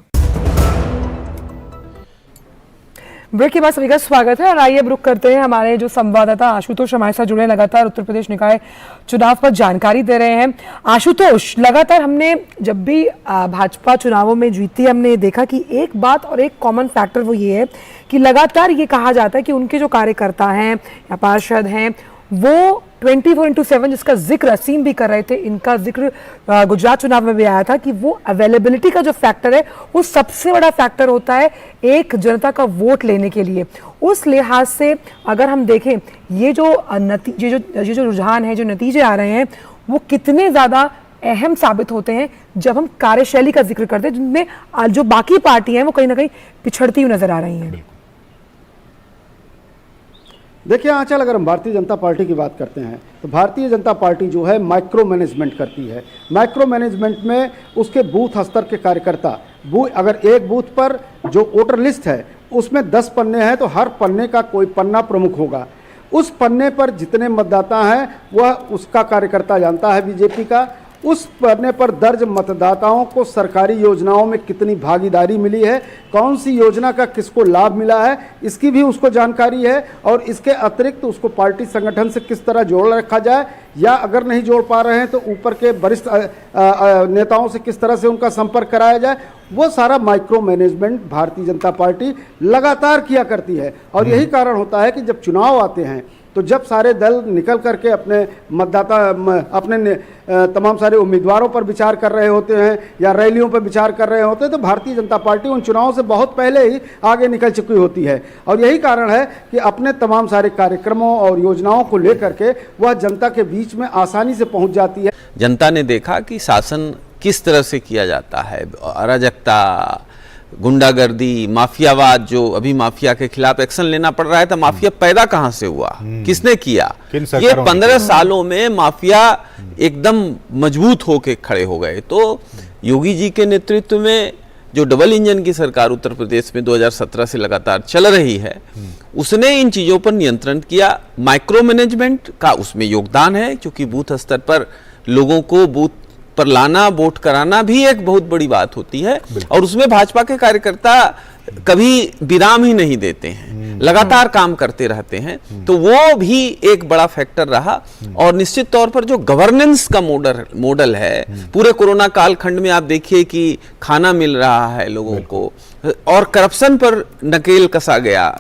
Break के बाद सभी का स्वागत है और आइए अब रुक करते हैं हमारे जो संवाददाता आशुतोष हमारे साथ जुड़े लगातार उत्तर प्रदेश निकाय चुनाव पर जानकारी दे रहे हैं। आशुतोष, लगातार हमने जब भी भाजपा चुनावों में जीती हमने देखा कि एक बात और एक कॉमन फैक्टर वो ये है कि लगातार ये कहा जाता है कि उनके जो कार्यकर्ता हैं या पार्षद हैं वो 24/7 जिसका जिक्र असीम भी कर रहे थे, इनका जिक्र गुजरात चुनाव में भी आया था कि वो अवेलेबिलिटी का जो फैक्टर है वो सबसे बड़ा फैक्टर होता है एक जनता का वोट लेने के लिए। उस लिहाज से अगर हम देखें ये जो रुझान है, जो नतीजे आ रहे हैं वो कितने ज़्यादा अहम साबित होते हैं जब हम कार्यशैली का जिक्र करते हैं जिनमें जो बाकी पार्टियां हैं वो कहीं ना कहीं पिछड़ती हुई नजर आ रही हैं। देखिए आंचल, अगर हम भारतीय जनता पार्टी की बात करते हैं तो भारतीय जनता पार्टी जो है माइक्रो मैनेजमेंट करती है। माइक्रो मैनेजमेंट में उसके बूथ स्तर के कार्यकर्ता अगर एक बूथ पर जो वोटर लिस्ट है उसमें 10 पन्ने हैं तो हर पन्ने का कोई पन्ना प्रमुख होगा। उस पन्ने पर जितने मतदाता हैं वह उसका कार्यकर्ता जानता है बीजेपी का। उस पन्ने पर दर्ज मतदाताओं को सरकारी योजनाओं में कितनी भागीदारी मिली है, कौन सी योजना का किसको लाभ मिला है, इसकी भी उसको जानकारी है। और इसके अतिरिक्त उसको पार्टी संगठन से किस तरह जोड़ रखा जाए या अगर नहीं जोड़ पा रहे हैं तो ऊपर के वरिष्ठ नेताओं से किस तरह से उनका संपर्क कराया जाए, वो सारा micro management Bharatiya Janata party लगातार किया करती है। और यही कारण होता है कि जब चुनाव आते हैं तो जब सारे दल निकल करके अपने तमाम सारे उम्मीदवारों पर विचार कर रहे होते हैं या रैलियों पर विचार कर रहे होते हैं तो भारतीय जनता पार्टी उन चुनावों से बहुत पहले ही आगे निकल चुकी होती है। और यही कारण है कि अपने तमाम सारे कार्यक्रमों और योजनाओं को लेकर के वह जनता के बीच में आसानी से पहुंच जाती है। जनता ने देखा कि शासन किस तरह से किया जाता है, अराजकता, गुंडागर्दी, माफियावाद, जो अभी माफिया के खिलाफ एक्शन लेना पड़ रहा है तो माफिया पैदा कहां से हुआ, किसने किया? ये 15 सालों में माफिया एकदम मजबूत होके खड़े हो गए। तो योगी जी के नेतृत्व में जो डबल इंजन की सरकार उत्तर प्रदेश में 2017 से लगातार चल रही है उसने इन चीजों पर नियंत्रण किया। माइक्रो मैनेजमेंट का उसमें योगदान है क्योंकि बूथ स्तर पर लोगों को बूथ पर लाना, वोट कराना भी एक बहुत बड़ी बात होती है और उसमें भाजपा के कार्यकर्ता कभी विराम ही नहीं देते हैं, लगातार काम करते रहते हैं। तो वो भी एक बड़ा फैक्टर रहा। और निश्चित तौर पर जो गवर्नेंस का मॉडल है, पूरे कोरोना कालखंड में आप देखिए कि खाना मिल रहा है लोगों को और करप्शन पर नकेल कसा गया।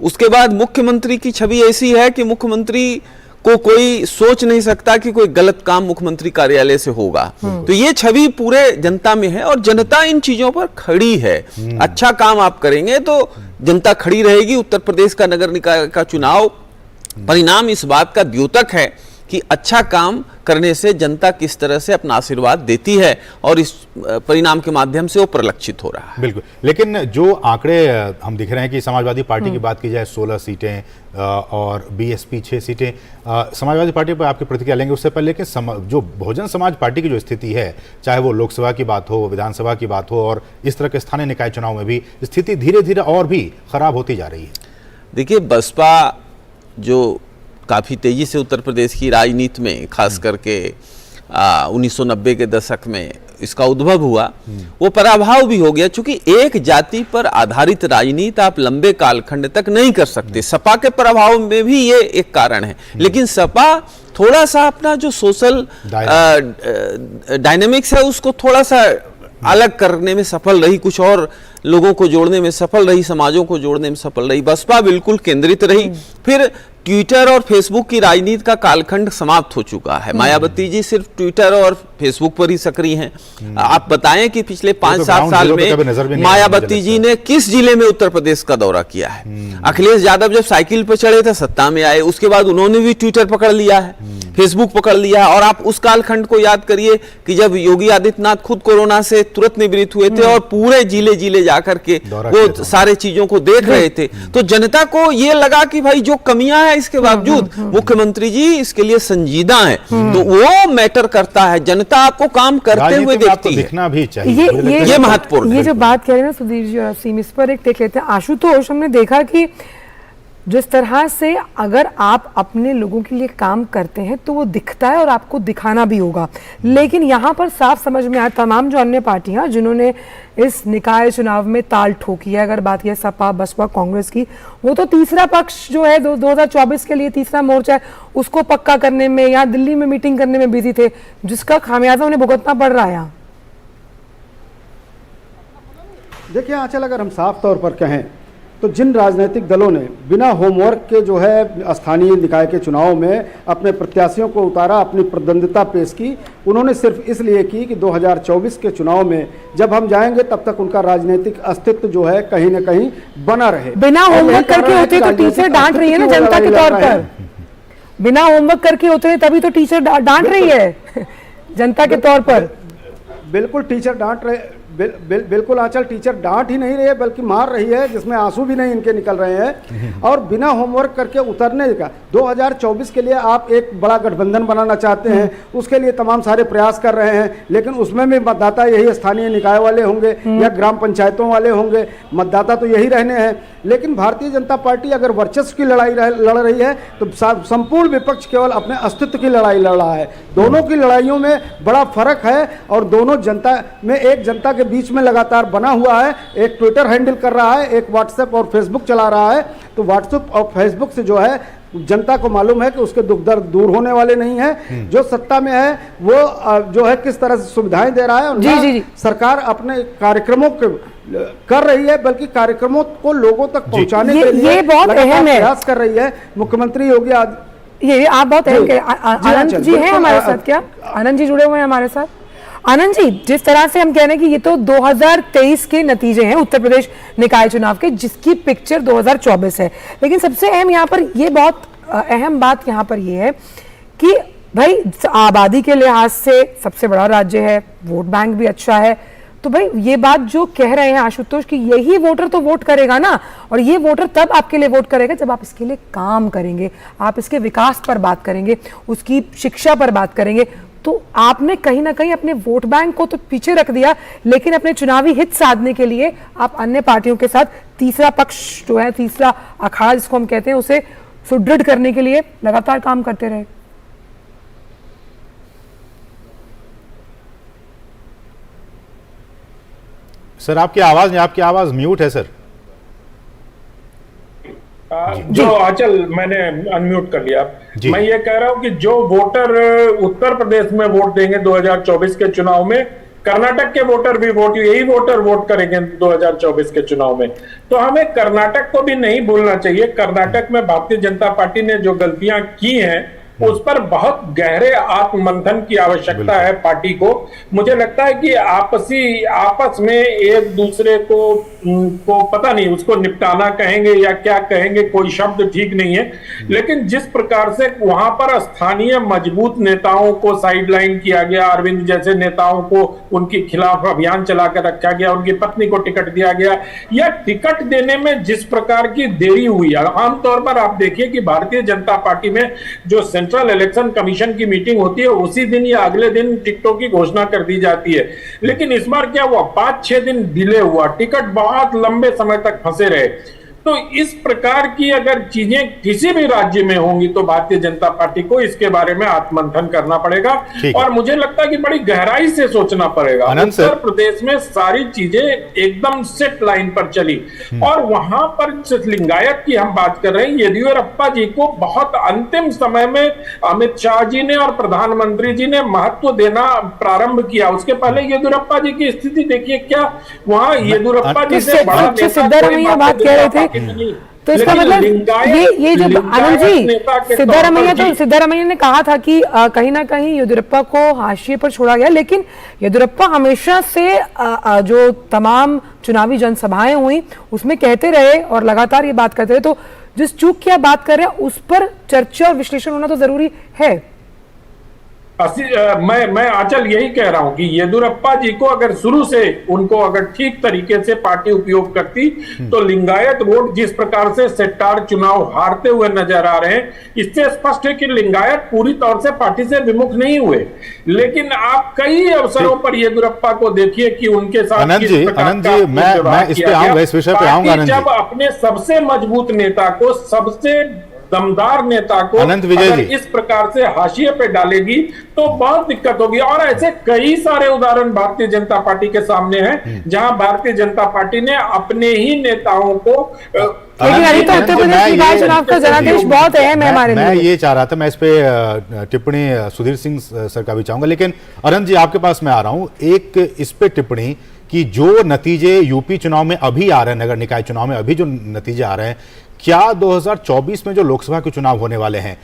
उसके बाद मुख्यमंत्री की छवि ऐसी है कि मुख्यमंत्री को कोई सोच नहीं सकता कि कोई गलत काम मुख्यमंत्री कार्यालय से होगा। तो ये छवि पूरे जनता में है और जनता इन चीजों पर खड़ी है। अच्छा काम आप करेंगे तो जनता खड़ी रहेगी। उत्तर प्रदेश का नगर निकाय का चुनाव परिणाम इस बात का द्योतक है कि अच्छा काम करने से जनता किस तरह से अपना आशीर्वाद देती है और इस परिणाम के माध्यम से वो परिलक्षित हो रहा है। बिल्कुल, लेकिन जो आंकड़े हम दिख रहे हैं कि समाजवादी पार्टी की बात की जाए 16 सीटें और बीएसपी 6 सीटें, समाजवादी पार्टी पर आपकी प्रतिक्रिया लेंगे उससे पहले कि जो बहुजन समाज पार्टी की जो स्थिति है, चाहे वो लोकसभा की बात हो, विधानसभा की बात हो और इस तरह के स्थानीय निकाय चुनाव में भी स्थिति धीरे धीरे और भी खराब होती जा रही है। देखिए, बसपा जो काफ़ी तेज़ी से उत्तर प्रदेश की राजनीति में खास करके 1990 के दशक में इसका उद्भव हुआ, वो पराभव भी हो गया। चूंकि एक जाति पर आधारित राजनीति आप लंबे कालखंड तक नहीं कर सकते। सपा के पराभव में भी ये एक कारण है, लेकिन सपा थोड़ा सा अपना जो सोशल डायनेमिक्स है उसको थोड़ा सा अलग करने में सफल रही, कुछ और लोगों को जोड़ने में सफल रही, समाजों को जोड़ने में सफल रही। बसपा बिल्कुल केंद्रित रही। फिर ट्विटर और फेसबुक की राजनीति का कालखंड समाप्त हो चुका है। मायावती जी सिर्फ ट्विटर और फेसबुक पर ही सक्रिय हैं। आप बताएं कि पिछले 5-7 साल में मायावती जी ने किस जिले में उत्तर प्रदेश का दौरा किया है? अखिलेश यादव जब साइकिल पर चढ़े थे, सत्ता में आए, उसके बाद उन्होंने भी ट्विटर पकड़ लिया है। फेसबुक पकड़ लिया। और आप उस कालखंड को याद करिए कि जब योगी आदित्यनाथ खुद कोरोना से तुरंत निवृत्त हुए थे और पूरे जिले जिले जाकर के वो सारे चीजों को देख रहे थे, तो जनता को ये लगा कि भाई जो कमियां हैं इसके बावजूद मुख्यमंत्री जी इसके लिए संजीदा है, तो वो मैटर करता है। जनता आपको काम करते हुए देखती है, दिखना भी चाहिए। ये महत्वपूर्ण है। ये जो बात कह रहे हैं ना सुधीर जी और असीम, इस पर एक टेक लेते हैं। आशुतोष, हमने देखा कि जिस तरह से अगर आप अपने लोगों के लिए काम करते हैं तो वो दिखता है और आपको दिखाना भी होगा, लेकिन यहाँ पर साफ समझ में आया तमाम जो अन्य पार्टियां जिन्होंने इस निकाय चुनाव में ताल ठोकी है, अगर बात यह सपा बसपा कांग्रेस की, वो तो तीसरा पक्ष जो है 2024 के लिए तीसरा मोर्चा है उसको पक्का करने में या दिल्ली में मीटिंग करने में बिजी थे, जिसका खामियाजा उन्हें भुगतना पड़ रहा है। देखिए आंचल, अगर हम साफ तौर पर कहें तो जिन राजनीतिक दलों ने बिना होमवर्क के जो है स्थानीय निकाय के चुनाव में अपने प्रत्याशियों को उतारा, अपनी प्रतिद्वंदिता पेश की, उन्होंने सिर्फ इसलिए की कि 2024 के चुनाव में जब हम जाएंगे तब तक उनका राजनीतिक अस्तित्व जो है कहीं न कहीं बना रहे। बिना होमवर्क करके होते तो टीचर डांट रही है ना जनता के तौर पर, बिना होमवर्क करके होते तभी तो टीचर डांट रही है जनता के तौर पर। बिल्कुल टीचर डांट रहे, बिल्कुल आंचल, टीचर डांट ही नहीं रही है बल्कि मार रही है, जिसमें आंसू भी नहीं इनके निकल रहे हैं। और बिना होमवर्क करके उतरने का 2024 के लिए आप एक बड़ा गठबंधन बनाना चाहते हैं, उसके लिए तमाम सारे प्रयास कर रहे हैं, लेकिन उसमें भी मतदाता यही स्थानीय निकाय वाले होंगे या ग्राम पंचायतों वाले होंगे, मतदाता तो यही रहने हैं। लेकिन भारतीय जनता पार्टी अगर वर्चस्व की लड़ाई लड़ रही है तो संपूर्ण विपक्ष केवल अपने अस्तित्व की लड़ाई लड़ रहा है। दोनों की लड़ाइयों में बड़ा फर्क है और दोनों जनता में, एक जनता के बीच में लगातार बना हुआ है, एक ट्विटर हैंडल कर रहा है, एक व्हाट्सएप और फेसबुक चला रहा है। तो व्हाट्सएप और फेसबुक से जो है जनता को मालूम है कि उसके दुख दर्द दूर होने वाले नहीं है। जो सत्ता में है वो जो है किस तरह से सुविधाएं दे रहा है और जी। सरकार अपने कार्यक्रमों के कर रही है, बल्कि कार्यक्रमों को लोगों तक पहुंचाने के लिए बहुत अहम प्रयास कर रही है मुख्यमंत्री योगी आदित्यनाथ। ये आप बहुत अहम कह, आनंद जी हैं हमारे साथ, क्या आनंद जी जुड़े हुए हैं हमारे साथ? आनंद जी, जिस तरह से हम कह रहे हैं कि ये तो 2023 के नतीजे हैं उत्तर प्रदेश निकाय चुनाव के, जिसकी पिक्चर 2024 है, लेकिन सबसे अहम यहाँ पर ये बहुत अहम बात यहाँ पर ये है कि भाई आबादी के लिहाज से सबसे बड़ा राज्य है, वोट बैंक भी अच्छा है, तो भाई ये बात जो कह रहे हैं आशुतोष कि यही वोटर तो वोट करेगा ना, और ये वोटर तब आपके लिए वोट करेगा जब आप इसके लिए काम करेंगे, आप इसके विकास पर बात करेंगे, उसकी शिक्षा पर बात करेंगे। तो आपने कहीं ना कहीं अपने वोट बैंक को तो पीछे रख दिया, लेकिन अपने चुनावी हित साधने के लिए आप अन्य पार्टियों के साथ तीसरा पक्ष जो है, तीसरा अखाड़ा जिसको हम कहते हैं, उसे सुदृढ़ करने के लिए लगातार काम करते रहे। सर आपकी आवाज म्यूट है सर। जो आंचल, मैंने अनम्यूट कर लिया। मैं ये कह रहा हूं कि जो वोटर उत्तर प्रदेश में वोट देंगे 2024 के चुनाव में, कर्नाटक के वोटर भी यही वोटर वोट करेंगे 2024 के चुनाव में। तो हमें कर्नाटक को भी नहीं भूलना चाहिए। कर्नाटक में भारतीय जनता पार्टी ने जो गलतियां की हैं उस पर बहुत गहरे आत्ममंथन की आवश्यकता है पार्टी को। मुझे लगता है कि आपस में एक दूसरे को पता नहीं उसको निपटाना कहेंगे या क्या कहेंगे, कोई शब्द ठीक नहीं है, लेकिन जिस प्रकार से वहां पर स्थानीय मजबूत नेताओं को साइडलाइन किया गया, अरविंद जैसे नेताओं को उनके खिलाफ अभियान चलाकर रखा गया, उनकी पत्नी को टिकट दिया गया, या टिकट देने में जिस प्रकार की देरी हुई। आमतौर पर आप देखिए कि भारतीय जनता पार्टी में जो सेंट्रल इलेक्शन कमीशन की मीटिंग होती है उसी दिन या अगले दिन टिकटों की घोषणा कर दी जाती है, लेकिन इस बार क्या हुआ, 5-6 दिन डिले हुआ, टिकट बहुत लंबे समय तक फंसे रहे। तो इस प्रकार की अगर चीजें किसी भी राज्य में होंगी तो भारतीय जनता पार्टी को इसके बारे में आत्ममंथन करना पड़ेगा और मुझे लगता है कि बड़ी गहराई से सोचना पड़ेगा। उत्तर प्रदेश में सारी चीजें एकदम सेट लाइन पर चली और वहां पर लिंगायत की हम बात कर रहे हैं, येदियुरप्पा जी को बहुत अंतिम समय में अमित शाह जी ने और प्रधानमंत्री जी ने महत्व देना प्रारंभ किया। उसके पहले येदियुरप्पा जी की स्थिति देखिए, क्या वहां येदियुरप्पा जी से बड़ा सिद्धारमैया बात कह रहे थे, तो इसका मतलब ये जो आनंद जी, सिद्धारमैया ने कहा था कि कहीं ना कहीं येदियुरप्पा को हाशिए पर छोड़ा गया, लेकिन येदियुरप्पा हमेशा से जो तमाम चुनावी जनसभाएं हुई उसमें कहते रहे और लगातार ये बात करते रहे। तो जिस चूक की आप बात कर रहे हैं उस पर चर्चा और विश्लेषण होना तो जरूरी है। मैं आंचल यही कह रहा हूं कि येदुरप्पा जी को अगर शुरू से उनको अगर ठीक तरीके से पार्टी उपयोग करती तो लिंगायत वोट जिस प्रकार से सेक्टार चुनाव हारते हुए नजर आ रहे हैं, इससे स्पष्ट है कि लिंगायत पूरी तौर से पार्टी से विमुख नहीं हुए। लेकिन आप कई अवसरों पर येदुरप्पा को देखिए कि उनके साथ आनंद जी, मैं इस पे आऊंगा, इस विषय पे आऊंगा। आनंद जी, जब अपने सबसे मजबूत नेता को, सबसे दमदार नेता को अनंत विजय अगर जी इस प्रकार से हाशिए पे डालेगी तो बहुत दिक्कत होगी। और ऐसे कई सारे उदाहरण भारतीय जनता पार्टी के सामने हैं जहां भारतीय जनता पार्टी ने अपने ही नेताओं को लेकिन अभी तो उत्तर प्रदेश निकाय चुनाव का जनादेश बहुत अहम है हमारे लिए। मैं ये चाह रहा था, मैं इस पे टिप्पणी सुधीर सिंह सर का भी चाहूंगा, लेकिन अनंत जी आपके पास मैं आ रहा हूं। एक इस पे टिप्पणी कि जो नतीजे यूपी चुनाव में अभी आ रहे हैं, नगर निकाय चुनाव में अभी जो नतीजे आ रहे हैं, क्या 2024 में जो लोकसभा के चुनाव होने वाले हैं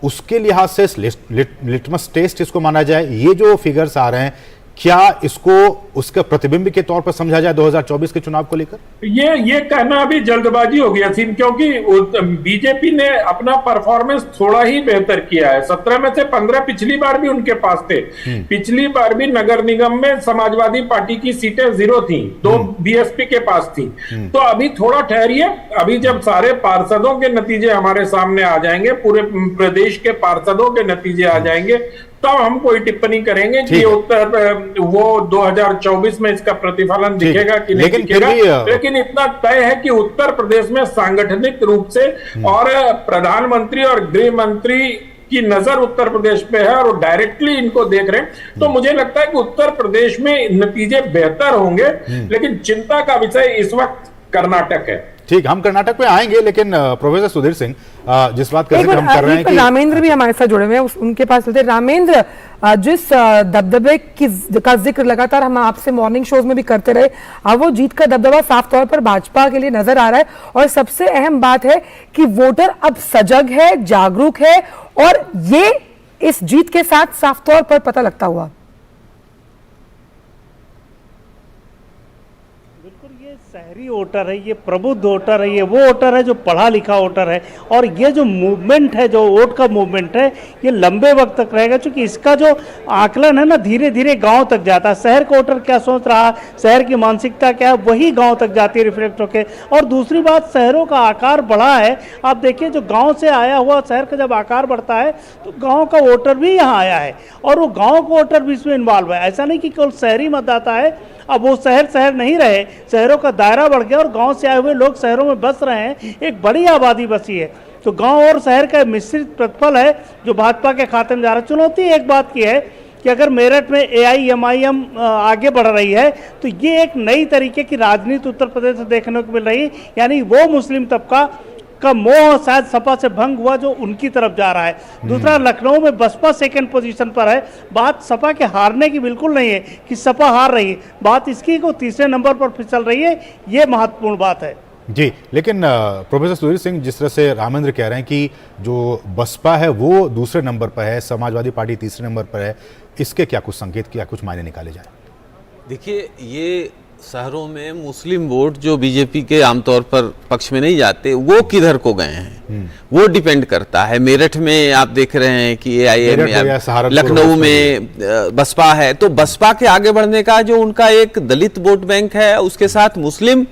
उसके लिहाज से लिटमस टेस्ट इसको माना जाए? ये जो फिगर्स आ रहे हैं, क्या इसको उसके प्रतिबिंब के तौर पर समझा जाए 2024 के चुनाव को लेकर? ये कहना अभी जल्दबाजी हो गया सीन, क्योंकि बीजेपी ने अपना परफॉर्मेंस थोड़ा ही बेहतर किया है। 17 में से 15 पिछली बार भी उनके पास थे। पिछली बार भी नगर निगम में समाजवादी पार्टी की सीटें 0 थी, 2 बीएसपी के पास थी। तो अभी थोड़ा ठहरिए, अभी जब सारे पार्षदों के नतीजे हमारे सामने आ जाएंगे, पूरे प्रदेश के पार्षदों के नतीजे आ जाएंगे, तब हम कोई टिप्पणी करेंगे कि उत्तर वो 2024 में इसका प्रतिफलन दिखेगा कि नहीं दिखेगा। लेकिन इतना तय है कि उत्तर प्रदेश में सांगठनिक रूप से और प्रधानमंत्री और गृह मंत्री की नजर उत्तर प्रदेश पे है और डायरेक्टली इनको देख रहे हैं। तो मुझे लगता है कि उत्तर प्रदेश में नतीजे बेहतर होंगे, लेकिन चिंता का विषय इस वक्त कर्नाटक है। ठीक, हम कर्नाटक पे आएंगे, लेकिन प्रोफेसर सुधीर सिंह, जिस बात का जिक्र हम कर रहे हैं कि रामेंद्र भी हमारे साथ जुड़े हुए हैं, उनके पास चलते। रामेंद्र, जिस दबदबे का जिक्र लगातार हम आपसे मॉर्निंग शोज में भी करते रहे, अब वो जीत का दबदबा साफ तौर पर भाजपा के लिए नजर आ रहा है। और सबसे अहम बात है कि वोटर अब सजग है, जागरूक है, और ये इस जीत के साथ साफ तौर पर पता लगता हुआ। शहरी वोटर है, ये प्रबुद्ध वोटर है, ये वो वोटर है जो पढ़ा लिखा वोटर है। और ये जो मूवमेंट है, जो वोट का मूवमेंट है, ये लंबे वक्त तक रहेगा, क्योंकि इसका जो आकलन है ना, धीरे धीरे गांव तक जाता है। शहर का वोटर क्या सोच रहा है, शहर की मानसिकता क्या है, वही गांव तक जाती है रिफ्लेक्ट होकर। और दूसरी बात, शहरों का आकार बढ़ा है। आप देखिए, जो गाँव से आया हुआ शहर का जब आकार बढ़ता है तो गाँव का वोटर भी यहाँ आया है, और वो गाँव का वोटर भी इसमें इन्वॉल्व है। ऐसा नहीं कि केवल शहरी मतदाता है, अब वो शहर नहीं रहे, शहरों का दायरा बढ़ गया और गांव से आए हुए लोग शहरों में बस रहे हैं, एक बड़ी आबादी बसी है। तो गांव और शहर का मिश्रित प्रतिफल है जो भाजपा के खाते में जा रहा है। चुनौती एक बात की है कि अगर मेरठ में AIMIM आगे बढ़ रही है तो ये एक नई तरीके की राजनीति उत्तर प्रदेश से देखने को मिल रही है, यानी वो मुस्लिम तबका का मोह शायद सपा से भंग हुआ जो उनकी तरफ जा रहा है। दूसरा, लखनऊ में बसपा सेकंड पोजीशन पर है। बात सपा के हारने की बिल्कुल नहीं है कि सपा हार रही है, बात इसकी को तीसरे नंबर पर फिसल रही है, ये महत्वपूर्ण बात है जी। लेकिन प्रोफेसर सुधीर सिंह, जिस तरह से रामेंद्र कह रहे हैं कि जो बसपा है वो दूसरे नंबर पर है, समाजवादी पार्टी तीसरे नंबर पर है, इसके क्या कुछ संकेत, क्या कुछ मायने निकाले जाए? देखिए, ये शहरों में मुस्लिम वोट जो बीजेपी के आमतौर पर पक्ष में नहीं जाते, वो किधर को गए हैं वो डिपेंड करता है। मेरठ में आप देख रहे हैं कि AIM, लखनऊ में बसपा है, तो बसपा के आगे बढ़ने का जो उनका एक दलित वोट बैंक है, उसके साथ मुस्लिम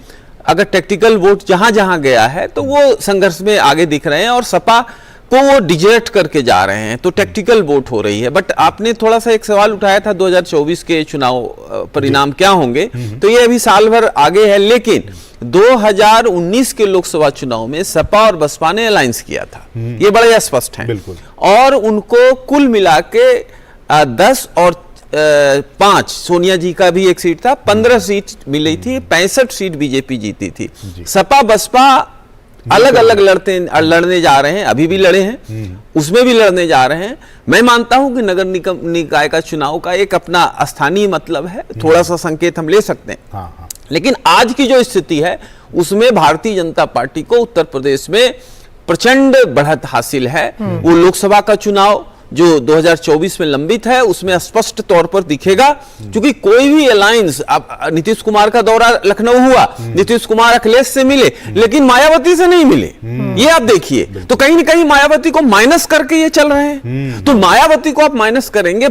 अगर टैक्टिकल वोट जहां जहां गया है तो वो संघर्ष में आगे दिख रहे हैं, और सपा को वो डिजर्ट करके जा रहे हैं, तो टैक्टिकल वोट हो रही है। बट आपने थोड़ा सा एक सवाल उठाया था 2024 के चुनाव परिणाम क्या होंगे, तो ये अभी साल भर आगे है। लेकिन 2019 के लोकसभा चुनाव में सपा और बसपा ने अलायंस किया था, ये बड़ा स्पष्ट है। और उनको कुल मिला के 10 और 5, सोनिया जी का भी एक सीट था, 15 सीट मिली थी, 65 सीट बीजेपी जीती थी। सपा बसपा अलग अलग लड़ने जा रहे हैं, अभी भी लड़े हैं, उसमें भी लड़ने जा रहे हैं। मैं मानता हूं कि नगर निकाय का चुनाव का एक अपना स्थानीय मतलब है, थोड़ा सा संकेत हम ले सकते हैं। लेकिन आज की जो स्थिति है उसमें भारतीय जनता पार्टी को उत्तर प्रदेश में प्रचंड बढ़त हासिल है। वो लोकसभा का चुनाव जो 2024 में लंबित है उसमें स्पष्ट तौर पर दिखेगा, क्योंकि कोई भी अलायंस, अब नीतीश कुमार का दौरा लखनऊ हुआ, नीतीश कुमार अखिलेश से मिले लेकिन मायावती से नहीं मिले, ये आप देखिए, तो कहीं ना कहीं मायावती को माइनस करके ये चल रहे हैं। तो मायावती को आप माइनस करेंगे,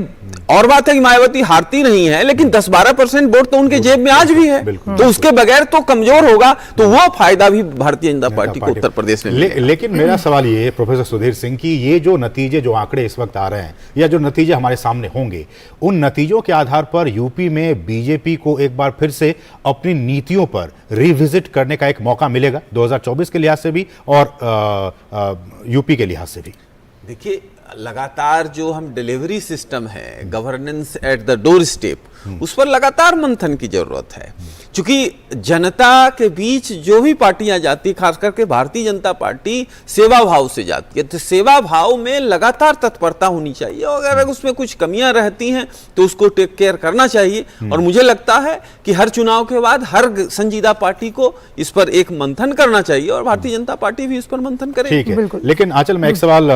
और बात है कि मायावती हारती नहीं है, लेकिन 10-12% वोट तो उनके जेब में आज भी है, तो उसके बगैर तो कमजोर होगा, तो वो फायदा भी भारतीय जनता पार्टी को उत्तर प्रदेश में लेकिन मेरा सवाल ये है प्रोफेसर सुधीर सिंह की, ये जो नतीजे, जो आंकड़े इस वक्त आ रहे हैं या जो नतीजे हमारे सामने होंगे, उन नतीजों के आधार पर यूपी में बीजेपी को एक बार फिर से अपनी नीतियों पर रिविजिट करने का एक मौका मिलेगा 2024 के लिहाज से भी और यूपी के लिहाज से भी। देखिए, लगातार जो हम डिलीवरी सिस्टम है, governance at the door step, उस पर लगातार मंथन की जरूरत है, क्योंकि जनता के बीच जो भी पार्टियां जाती, खास करके भारतीय जनता पार्टी सेवा भाव से जाती है, तो सेवा भाव में लगातार तत्परता होनी चाहिए, और अगर उसमें कुछ कमियां रहती हैं तो उसको टेक केयर करना चाहिए। और मुझे लगता है कि हर चुनाव के बाद हर संजीदा पार्टी को इस पर एक मंथन करना चाहिए, और भारतीय जनता पार्टी भी इस पर मंथन करेगी। ठीक है, लेकिन आंचल मैं एक सवाल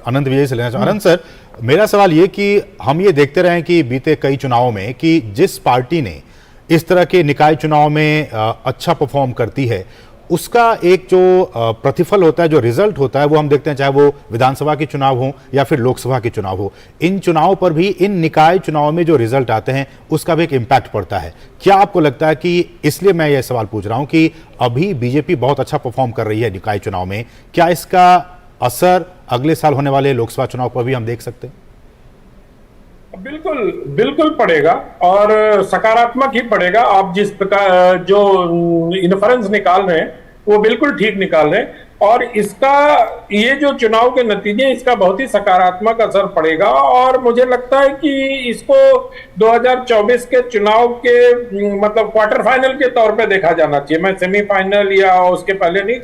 अनंत विजय से लेना चाहूँ। अनंत सर, मेरा सवाल ये कि हम ये देखते रहे कि बीते कई चुनावों में कि जिस पार्टी ने इस तरह के निकाय चुनाव में अच्छा परफॉर्म करती है, उसका एक जो प्रतिफल होता है, जो रिजल्ट होता है, वो हम देखते हैं, चाहे वो विधानसभा के चुनाव हो या फिर लोकसभा के चुनाव हो, इन चुनावों पर भी, इन निकाय चुनाव में जो रिजल्ट आते हैं उसका भी एक इम्पैक्ट पड़ता है। क्या आपको लगता है कि, इसलिए मैं ये सवाल पूछ रहा हूं कि अभी बीजेपी बहुत अच्छा परफॉर्म कर रही है निकाय चुनाव में, क्या इसका असर अगले साल होने वाले लोकसभा चुनाव पर भी हम देख सकते हैं? बिल्कुल बिल्कुल पड़ेगा, और सकारात्मक ही पड़ेगा। आप जिस प्रकार जो इन्फ्रेंस निकाल रहे हैं वो बिल्कुल ठीक निकाल रहे हैं, और इसका, ये जो चुनाव के नतीजे, इसका बहुत ही सकारात्मक असर पड़ेगा। और मुझे लगता है कि इसको 2024 के चुनाव के मतलब क्वार्टर फाइनल के तौर पे देखा जाना चाहिए। मैं सेमीफाइनल या उसके पहले नहीं,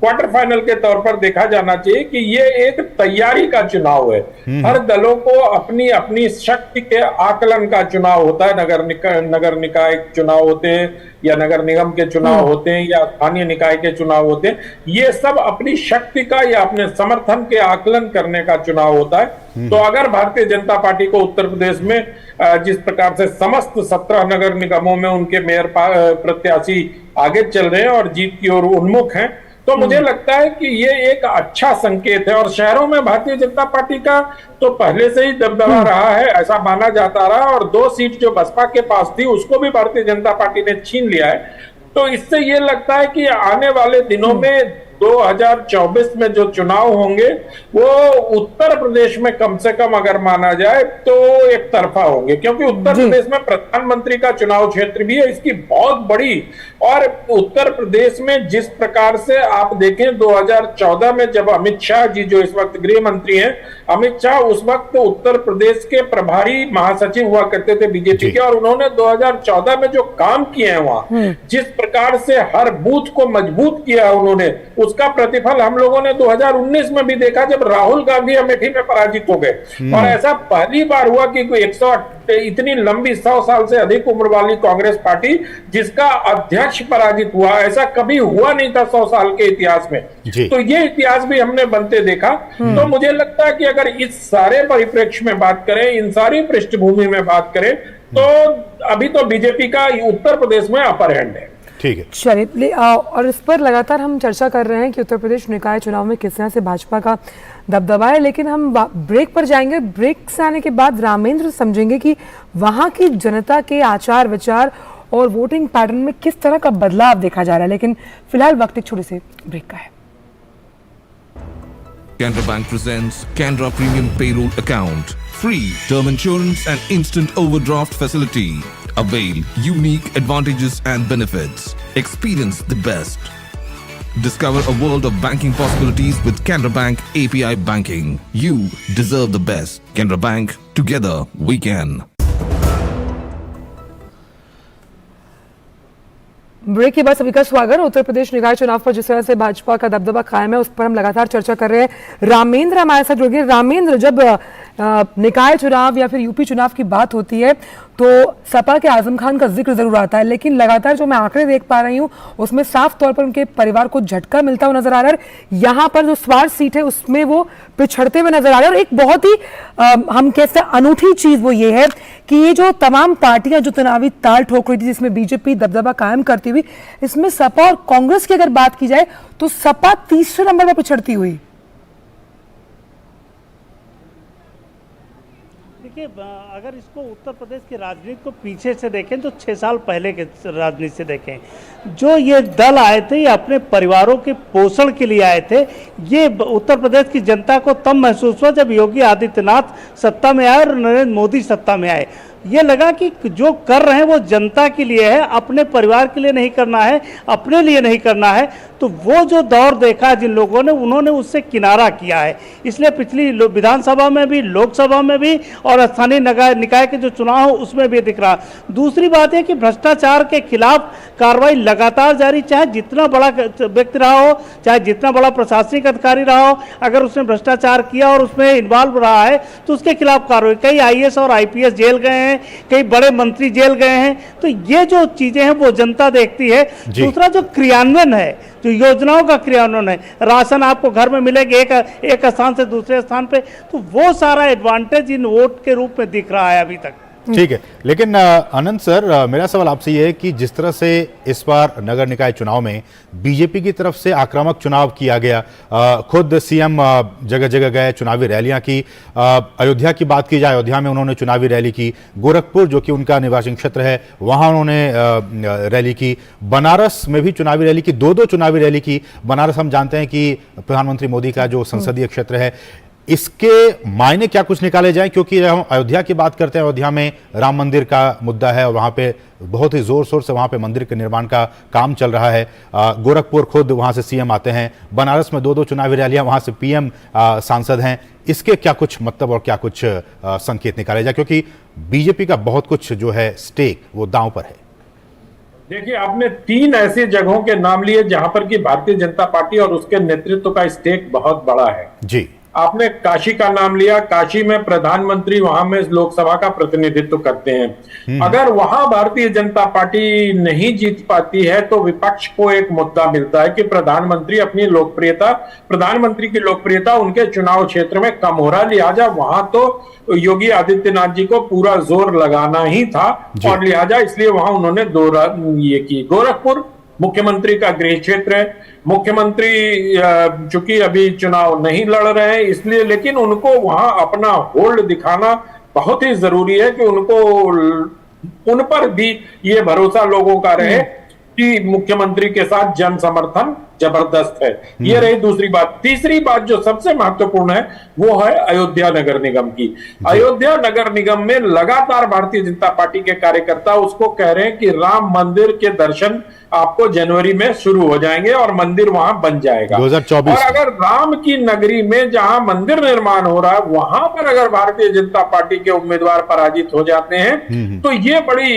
क्वार्टर फाइनल के तौर पर देखा जाना चाहिए कि ये एक तैयारी का चुनाव है। हर दलों को अपनी अपनी शक्ति के आकलन का चुनाव होता है। नगर निकाय चुनाव होते हैं, या नगर निगम के चुनाव होते हैं, या स्थानीय निकाय के चुनाव होते हैं, ये सब अपनी शक्ति का या अपने समर्थन के आकलन करने का चुनाव होता है। तो अगर भारतीय जनता पार्टी को उत्तर प्रदेश में जिस प्रकार से समस्त 17 नगर निगमों में उनके मेयर प्रत्याशी आगे चल रहे हैं और जीत की ओर उन्मुख हैं, तो मुझे लगता है कि ये एक अच्छा संकेत है। और शहरों में भारतीय जनता पार्टी का तो पहले से ही दबदबा रहा है, ऐसा माना जाता रहा, और 2 सीट जो बसपा के पास थी उसको भी भारतीय जनता पार्टी ने छीन लिया है। तो इससे ये लगता है कि आने वाले दिनों में 2024 में जो चुनाव होंगे वो उत्तर प्रदेश में कम से कम अगर माना जाए तो एक तरफा होंगे, क्योंकि उत्तर प्रदेश में प्रधानमंत्री का चुनाव क्षेत्र भी है, इसकी बहुत बड़ी। और उत्तर प्रदेश में जिस प्रकार से आप देखें 2014 में जब अमित शाह जी, जो इस वक्त गृह मंत्री हैं, अमित शाह उस वक्त उत्तर प्रदेश के प्रभारी महासचिव हुआ करते थे बीजेपी के, और उन्होंने 2014 में जो काम किए हैं वहां, जिस प्रकार से हर बूथ को मजबूत किया उन्होंने, उसका प्रतिफल हम लोगों ने 2019 में भी देखा, जब राहुल गांधी अमेठी में पराजित हो गए। और ऐसा पहली बार हुआ कि कोई 100 इतनी लंबी 100 साल से अधिक उम्र वाली कांग्रेस पार्टी जिसका अध्यक्ष पराजित हुआ, ऐसा कभी हुआ नहीं था 100 साल के इतिहास में। तो ये इतिहास भी हमने बनते देखा। तो मुझे लगता है कि अगर इस सारे परिप्रेक्ष्य में बात करें, इन सारी पृष्ठभूमि में बात करें, तो अभी तो बीजेपी का उत्तर प्रदेश में अपर हैंड है। ठीक है, चलिए, और इस पर लगातार हम चर्चा कर रहे हैं कि उत्तर प्रदेश निकाय चुनाव में किस तरह से भाजपा का दबदबा है, लेकिन हम ब्रेक पर जाएंगे। ब्रेक से आने के बाद रामेंद्र समझेंगे कि वहां की जनता के आचार विचार और वोटिंग पैटर्न में किस तरह का बदलाव देखा जा रहा है। लेकिन फिलहाल वक्त एक छोटे से ब्रेक का है। Canara Bank presents Canara Premium Payroll Account. Free term insurance and instant overdraft facility. Avail unique advantages and benefits. Experience the best. Discover a world of banking possibilities with Canara Bank API Banking. You deserve the best. Canara Bank, together we can. Break के बाद सभी का स्वागत। उत्तर प्रदेश निकाय चुनाव पर जिस तरह से भाजपा का दबदबा कायम है उस पर हम लगातार चर्चा कर रहे हैं। रामेंद्र हमारे साथ जुड़ गए। रामेंद्र, जब निकाय चुनाव या फिर यूपी चुनाव की बात होती है तो सपा के आजम खान का जिक्र जरूर आता है, लेकिन लगातार जो मैं आंकड़े देख पा रही हूँ उसमें साफ तौर पर उनके परिवार को झटका मिलता हुआ नजर आ रहा है। यहाँ पर जो स्वार सीट है उसमें वो पिछड़ते हुए नजर आ रहे हैं। और एक बहुत ही हम कहते हैं अनूठी चीज वो ये है कि ये जो तमाम पार्टियां जो चुनावी ताल ठोक रही थी जिसमें बीजेपी दबदबा कायम करती हुई, इसमें सपा और कांग्रेस की अगर बात की जाए तो सपा तीसरे नंबर पर पिछड़ती हुई। देखिए, अगर इसको उत्तर प्रदेश की राजनीति को पीछे से देखें तो 6 साल पहले के राजनीति से देखें, जो ये दल आए थे ये अपने परिवारों के पोषण के लिए आए थे। ये उत्तर प्रदेश की जनता को तब महसूस हुआ जब योगी आदित्यनाथ सत्ता में आए और नरेंद्र मोदी सत्ता में आए। ये लगा कि जो कर रहे हैं वो जनता के लिए है, अपने परिवार के लिए नहीं करना है, अपने लिए नहीं करना है। तो वो जो दौर देखा जिन लोगों ने, उन्होंने उससे किनारा किया है। इसलिए पिछली विधानसभा में भी, लोकसभा में भी और स्थानीय निकाय के जो चुनाव हो उसमें भी दिख रहा। दूसरी बात है कि भ्रष्टाचार के खिलाफ कार्रवाई लगातार जारी, चाहे जितना बड़ा व्यक्ति रहा हो, चाहे जितना बड़ा प्रशासनिक अधिकारी रहा हो, अगर उसने भ्रष्टाचार किया और उसमें इन्वॉल्व रहा है तो उसके खिलाफ कार्रवाई। कई IAS और IPS जेल गए हैं, कई बड़े मंत्री जेल गए हैं। तो ये जो चीजें हैं वो जनता देखती है। दूसरा जो क्रियान्वयन है, जो योजनाओं का क्रियान्वयन है, राशन आपको घर में मिलेगा एक स्थान से दूसरे स्थान पे, तो वो सारा एडवांटेज इन वोट के रूप में दिख रहा है अभी तक। ठीक है, लेकिन अनंत सर, मेरा सवाल आपसे ये है कि जिस तरह से इस बार नगर निकाय चुनाव में बीजेपी की तरफ से आक्रामक चुनाव किया गया, खुद सीएम जगह जगह गए, चुनावी रैलियां की। अयोध्या की बात की जाए, अयोध्या में उन्होंने चुनावी रैली की। गोरखपुर जो कि उनका निवासी क्षेत्र है वहां उन्होंने रैली की। बनारस में भी चुनावी रैली की, दो चुनावी रैली की। बनारस हम जानते हैं कि प्रधानमंत्री मोदी का जो संसदीय क्षेत्र है, इसके मायने क्या कुछ निकाले जाए? क्योंकि हम अयोध्या की बात करते हैं, अयोध्या में राम मंदिर का मुद्दा है और वहां पे बहुत ही जोर शोर से वहां पे मंदिर के निर्माण का काम चल रहा है। गोरखपुर खुद वहां से सीएम आते हैं। बनारस में दो चुनावी रैलियां, वहां से पीएम सांसद हैं। इसके क्या कुछ मतलब और क्या कुछ संकेत निकाले जाए? क्योंकि बीजेपी का बहुत कुछ जो है स्टेक वो दांव पर है। देखिए, आपने 3 ऐसी जगहों के नाम लिए जहां पर कि भारतीय जनता पार्टी और उसके नेतृत्व का स्टेक बहुत बड़ा है। जी, आपने काशी का नाम लिया। काशी में प्रधानमंत्री वहां में लोकसभा का प्रतिनिधित्व करते हैं। अगर वहां भारतीय जनता पार्टी नहीं जीत पाती है तो विपक्ष को एक मुद्दा मिलता है कि प्रधानमंत्री की लोकप्रियता उनके चुनाव क्षेत्र में कम हो रहा है। लिहाजा वहां तो योगी आदित्यनाथ जी को पूरा जोर लगाना ही था और लिहाजा इसलिए वहां उन्होंने ये की। गोरखपुर मुख्यमंत्री का गृह क्षेत्र है। मुख्यमंत्री चूंकि अभी चुनाव नहीं लड़ रहे हैं इसलिए, लेकिन उनको वहां अपना होल्ड दिखाना बहुत ही जरूरी है कि उन पर भी ये भरोसा लोगों का रहे कि मुख्यमंत्री के साथ जन समर्थन जबरदस्त है। ये रही दूसरी बात। तीसरी बात जो सबसे महत्वपूर्ण है वो है अयोध्या नगर निगम की। अयोध्या नगर निगम में लगातार भारतीय जनता पार्टी के कार्यकर्ता उसको कह रहे हैं कि राम मंदिर के दर्शन आपको जनवरी में शुरू हो जाएंगे और मंदिर वहां बन जाएगा 2024। और अगर राम की नगरी में जहां मंदिर निर्माण हो रहा है वहां पर अगर भारतीय जनता पार्टी के उम्मीदवार पराजित हो जाते हैं तो ये बड़ी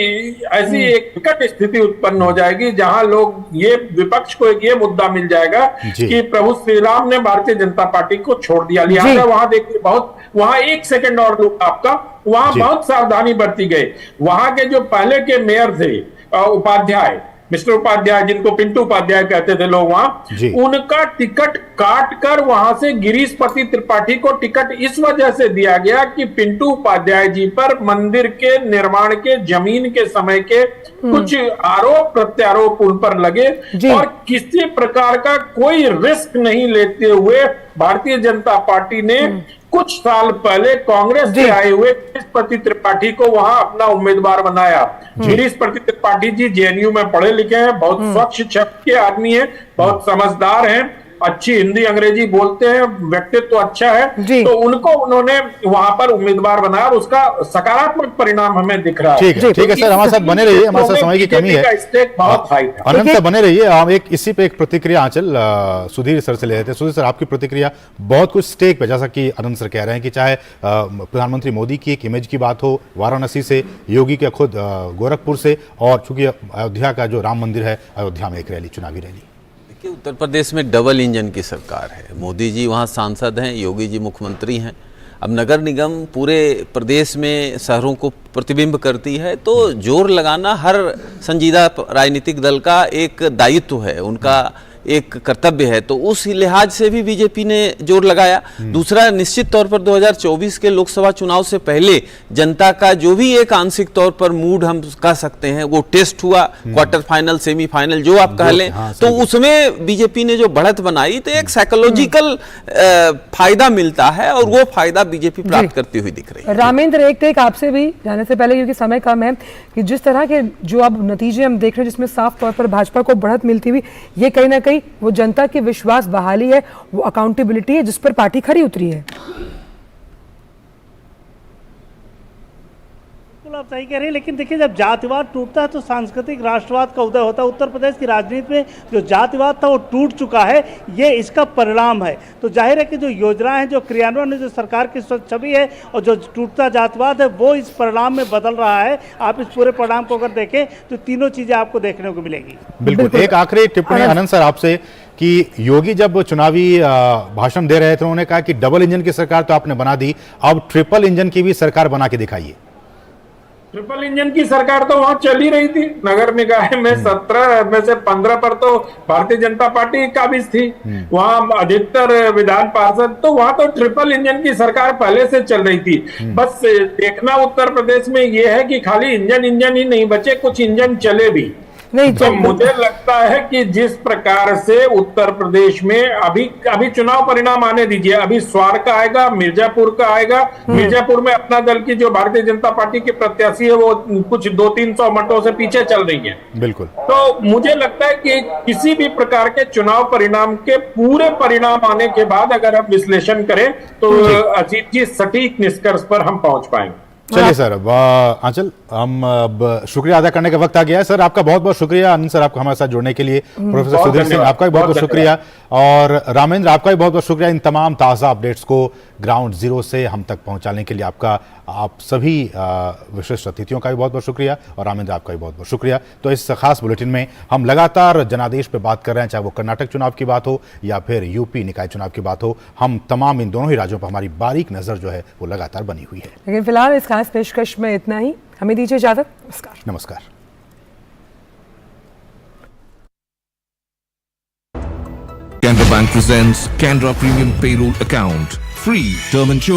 ऐसी एक विकट स्थिति उत्पन्न हो जाएगी जहां लोग ये विपक्ष को एक ये मुद्दा मिल जाएगा कि प्रभु श्री राम ने भारतीय जनता पार्टी को छोड़ दिया। लिहाजा वहां देखिए वहां 1 सेकंड और लूंगा आपका, वहां बहुत सावधानी बरती गई। वहां के जो पहले के मेयर थे उपाध्याय, मिस्टर उपाध्याय जिनको पिंटू उपाध्याय कहते थे लोग, वहां उनका टिकट काट कर वहां से गिरीशपति त्रिपाठी को टिकट इस वजह से दिया गया कि पिंटू उपाध्याय जी पर मंदिर के निर्माण के जमीन के समय के कुछ आरोप प्रत्यारोप उन पर लगे और किसी प्रकार का कोई रिस्क नहीं लेते हुए भारतीय जनता पार्टी ने कुछ साल पहले कांग्रेस से आए हुए गिरीशपति त्रिपाठी को वहां अपना उम्मीदवार बनाया। गिरीशपति त्रिपाठी जी JNU में पढ़े लिखे हैं, बहुत स्वच्छ छवि के आदमी हैं, बहुत समझदार हैं अच्छी हिंदी अंग्रेजी बोलते हैं, व्यक्तित्व अच्छा है, जी। तो उनको उन्होंने वहां पर उम्मीदवार बनाया और उसका सकारात्मक परिणाम हमें दिख रहा है। ठीक है सर, हमारे साथ बने रहिए, हमारे साथ समय की कमी है। बीजेपी का स्टेक बहुत हाई था। अनंत सर बने रहिए। हम एक इसी पे एक प्रतिक्रिया आंचल सुधीर सर से ले रहे थे। सुधीर सर, आपकी प्रतिक्रिया बहुत कुछ स्टेक पे, जैसा कि अनंत सर कह रहे हैं कि चाहे प्रधानमंत्री मोदी की एक इमेज की बात हो वाराणसी से, योगी के खुद गोरखपुर से, और चूंकि अयोध्या का जो राम मंदिर है, अयोध्या में एक रैली, चुनावी रैली। देखिए, उत्तर प्रदेश में डबल इंजन की सरकार है। मोदी जी वहाँ सांसद हैं, योगी जी मुख्यमंत्री हैं। अब नगर निगम पूरे प्रदेश में शहरों को प्रतिबिंब करती है, तो जोर लगाना हर संजीदा राजनीतिक दल का एक दायित्व है, उनका एक कर्तव्य है। तो उस लिहाज से भी बीजेपी ने जोर लगाया। दूसरा, निश्चित तौर पर 2024 के लोकसभा चुनाव से पहले जनता का जो भी एक आंशिक तौर पर मूड हम कह सकते हैं वो टेस्ट हुआ, क्वार्टर फाइनल, सेमीफाइनल जो आप कह लें, तो उसमें बीजेपी ने जो बढ़त बनाई, तो एक साइकोलॉजिकल फायदा मिलता है और वो फायदा बीजेपी प्राप्त करती हुई दिख रही है। रामेंद्र, एक टेक आपसे भी जाने से पहले, क्योंकि समय कम है, कि जिस तरह के जो अब नतीजे हम देख रहे हैं जिसमें साफ तौर पर भाजपा को बढ़त मिलती हुई, ये कहीं ना कहीं वो जनता की विश्वास बहाली है, वो अकाउंटेबिलिटी है जिस पर पार्टी खरी उतरी है। बिल्कुल आप सही कह रहे हैं, लेकिन देखिए, जब जातिवाद टूटता है तो सांस्कृतिक राष्ट्रवाद का उदय होता है। उत्तर प्रदेश की राजनीति में जो जातिवाद था वो टूट चुका है, ये इसका परिणाम है। तो जाहिर है कि जो योजनाएं हैं, जो क्रियान्वयन है, जो सरकार की छवि है और जो टूटता जातिवाद है, वो इस परिणाम में बदल रहा है। आप इस पूरे परिणाम को अगर देखें तो तीनों चीजें आपको देखने को मिलेगी। बिल्कुल। एक आखिरी टिप्पणी आनंद सर आपसे, कि योगी जब चुनावी भाषण दे रहे थे उन्होंने कहा कि डबल इंजन की सरकार तो आपने बना दी, अब ट्रिपल इंजन की भी सरकार बना के दिखाइए। ट्रिपल इंजन की सरकार तो वहां चल ही रही थी। नगर निकाय में 17 में से 15 पर तो भारतीय जनता पार्टी की काबिज थी, वहां अधिकतर विधान पार्षद, तो वहां तो ट्रिपल इंजन की सरकार पहले से चल रही थी। बस देखना उत्तर प्रदेश में ये है कि खाली इंजन ही नहीं बचे, कुछ इंजन चले भी नहीं। तो मुझे लगता है कि जिस प्रकार से उत्तर प्रदेश में अभी चुनाव परिणाम आने दीजिए, अभी स्वार का आएगा, मिर्जापुर का आएगा। मिर्जापुर में अपना दल की जो भारतीय जनता पार्टी की प्रत्याशी है वो कुछ 200-300 मतों से पीछे चल रही है। बिल्कुल। तो मुझे लगता है कि किसी भी प्रकार के चुनाव परिणाम के पूरे परिणाम आने के बाद अगर हम विश्लेषण करें तो अजीत जी सटीक निष्कर्ष पर हम पहुंच पाएंगे। चलिए सर, आंचल, हम अब शुक्रिया अदा करने का वक्त आ गया है। सर आपका बहुत बहुत शुक्रिया। आनंद सर, आपको हमारे साथ जुड़ने के लिए। प्रोफेसर सुधीर सिंह, आपका भी बहुत बहुत शुक्रिया। और रामेंद्र, आपका भी बहुत बहुत शुक्रिया इन तमाम ताज़ा अपडेट्स को ग्राउंड जीरो से हम तक पहुंचाने के लिए। आप सभी विशिष्ट अतिथियों का भी बहुत बहुत शुक्रिया, और रामेंद्र आपका भी बहुत बहुत शुक्रिया। तो इस खास बुलेटिन में हम लगातार जनादेश पे बात कर रहे हैं, चाहे वो कर्नाटक चुनाव की बात हो या फिर यूपी निकाय चुनाव की बात हो। हम तमाम इन दोनों ही राज्यों पर हमारी बारीक नजर जो है वो लगातार बनी हुई है। लेकिन फिलहाल इस खास पेशकश में इतना ही। हमें दीजिए इजाजत। नमस्कार। नमस्कार। Canara Bank presents Canara Premium Payroll Account. Free term insurance.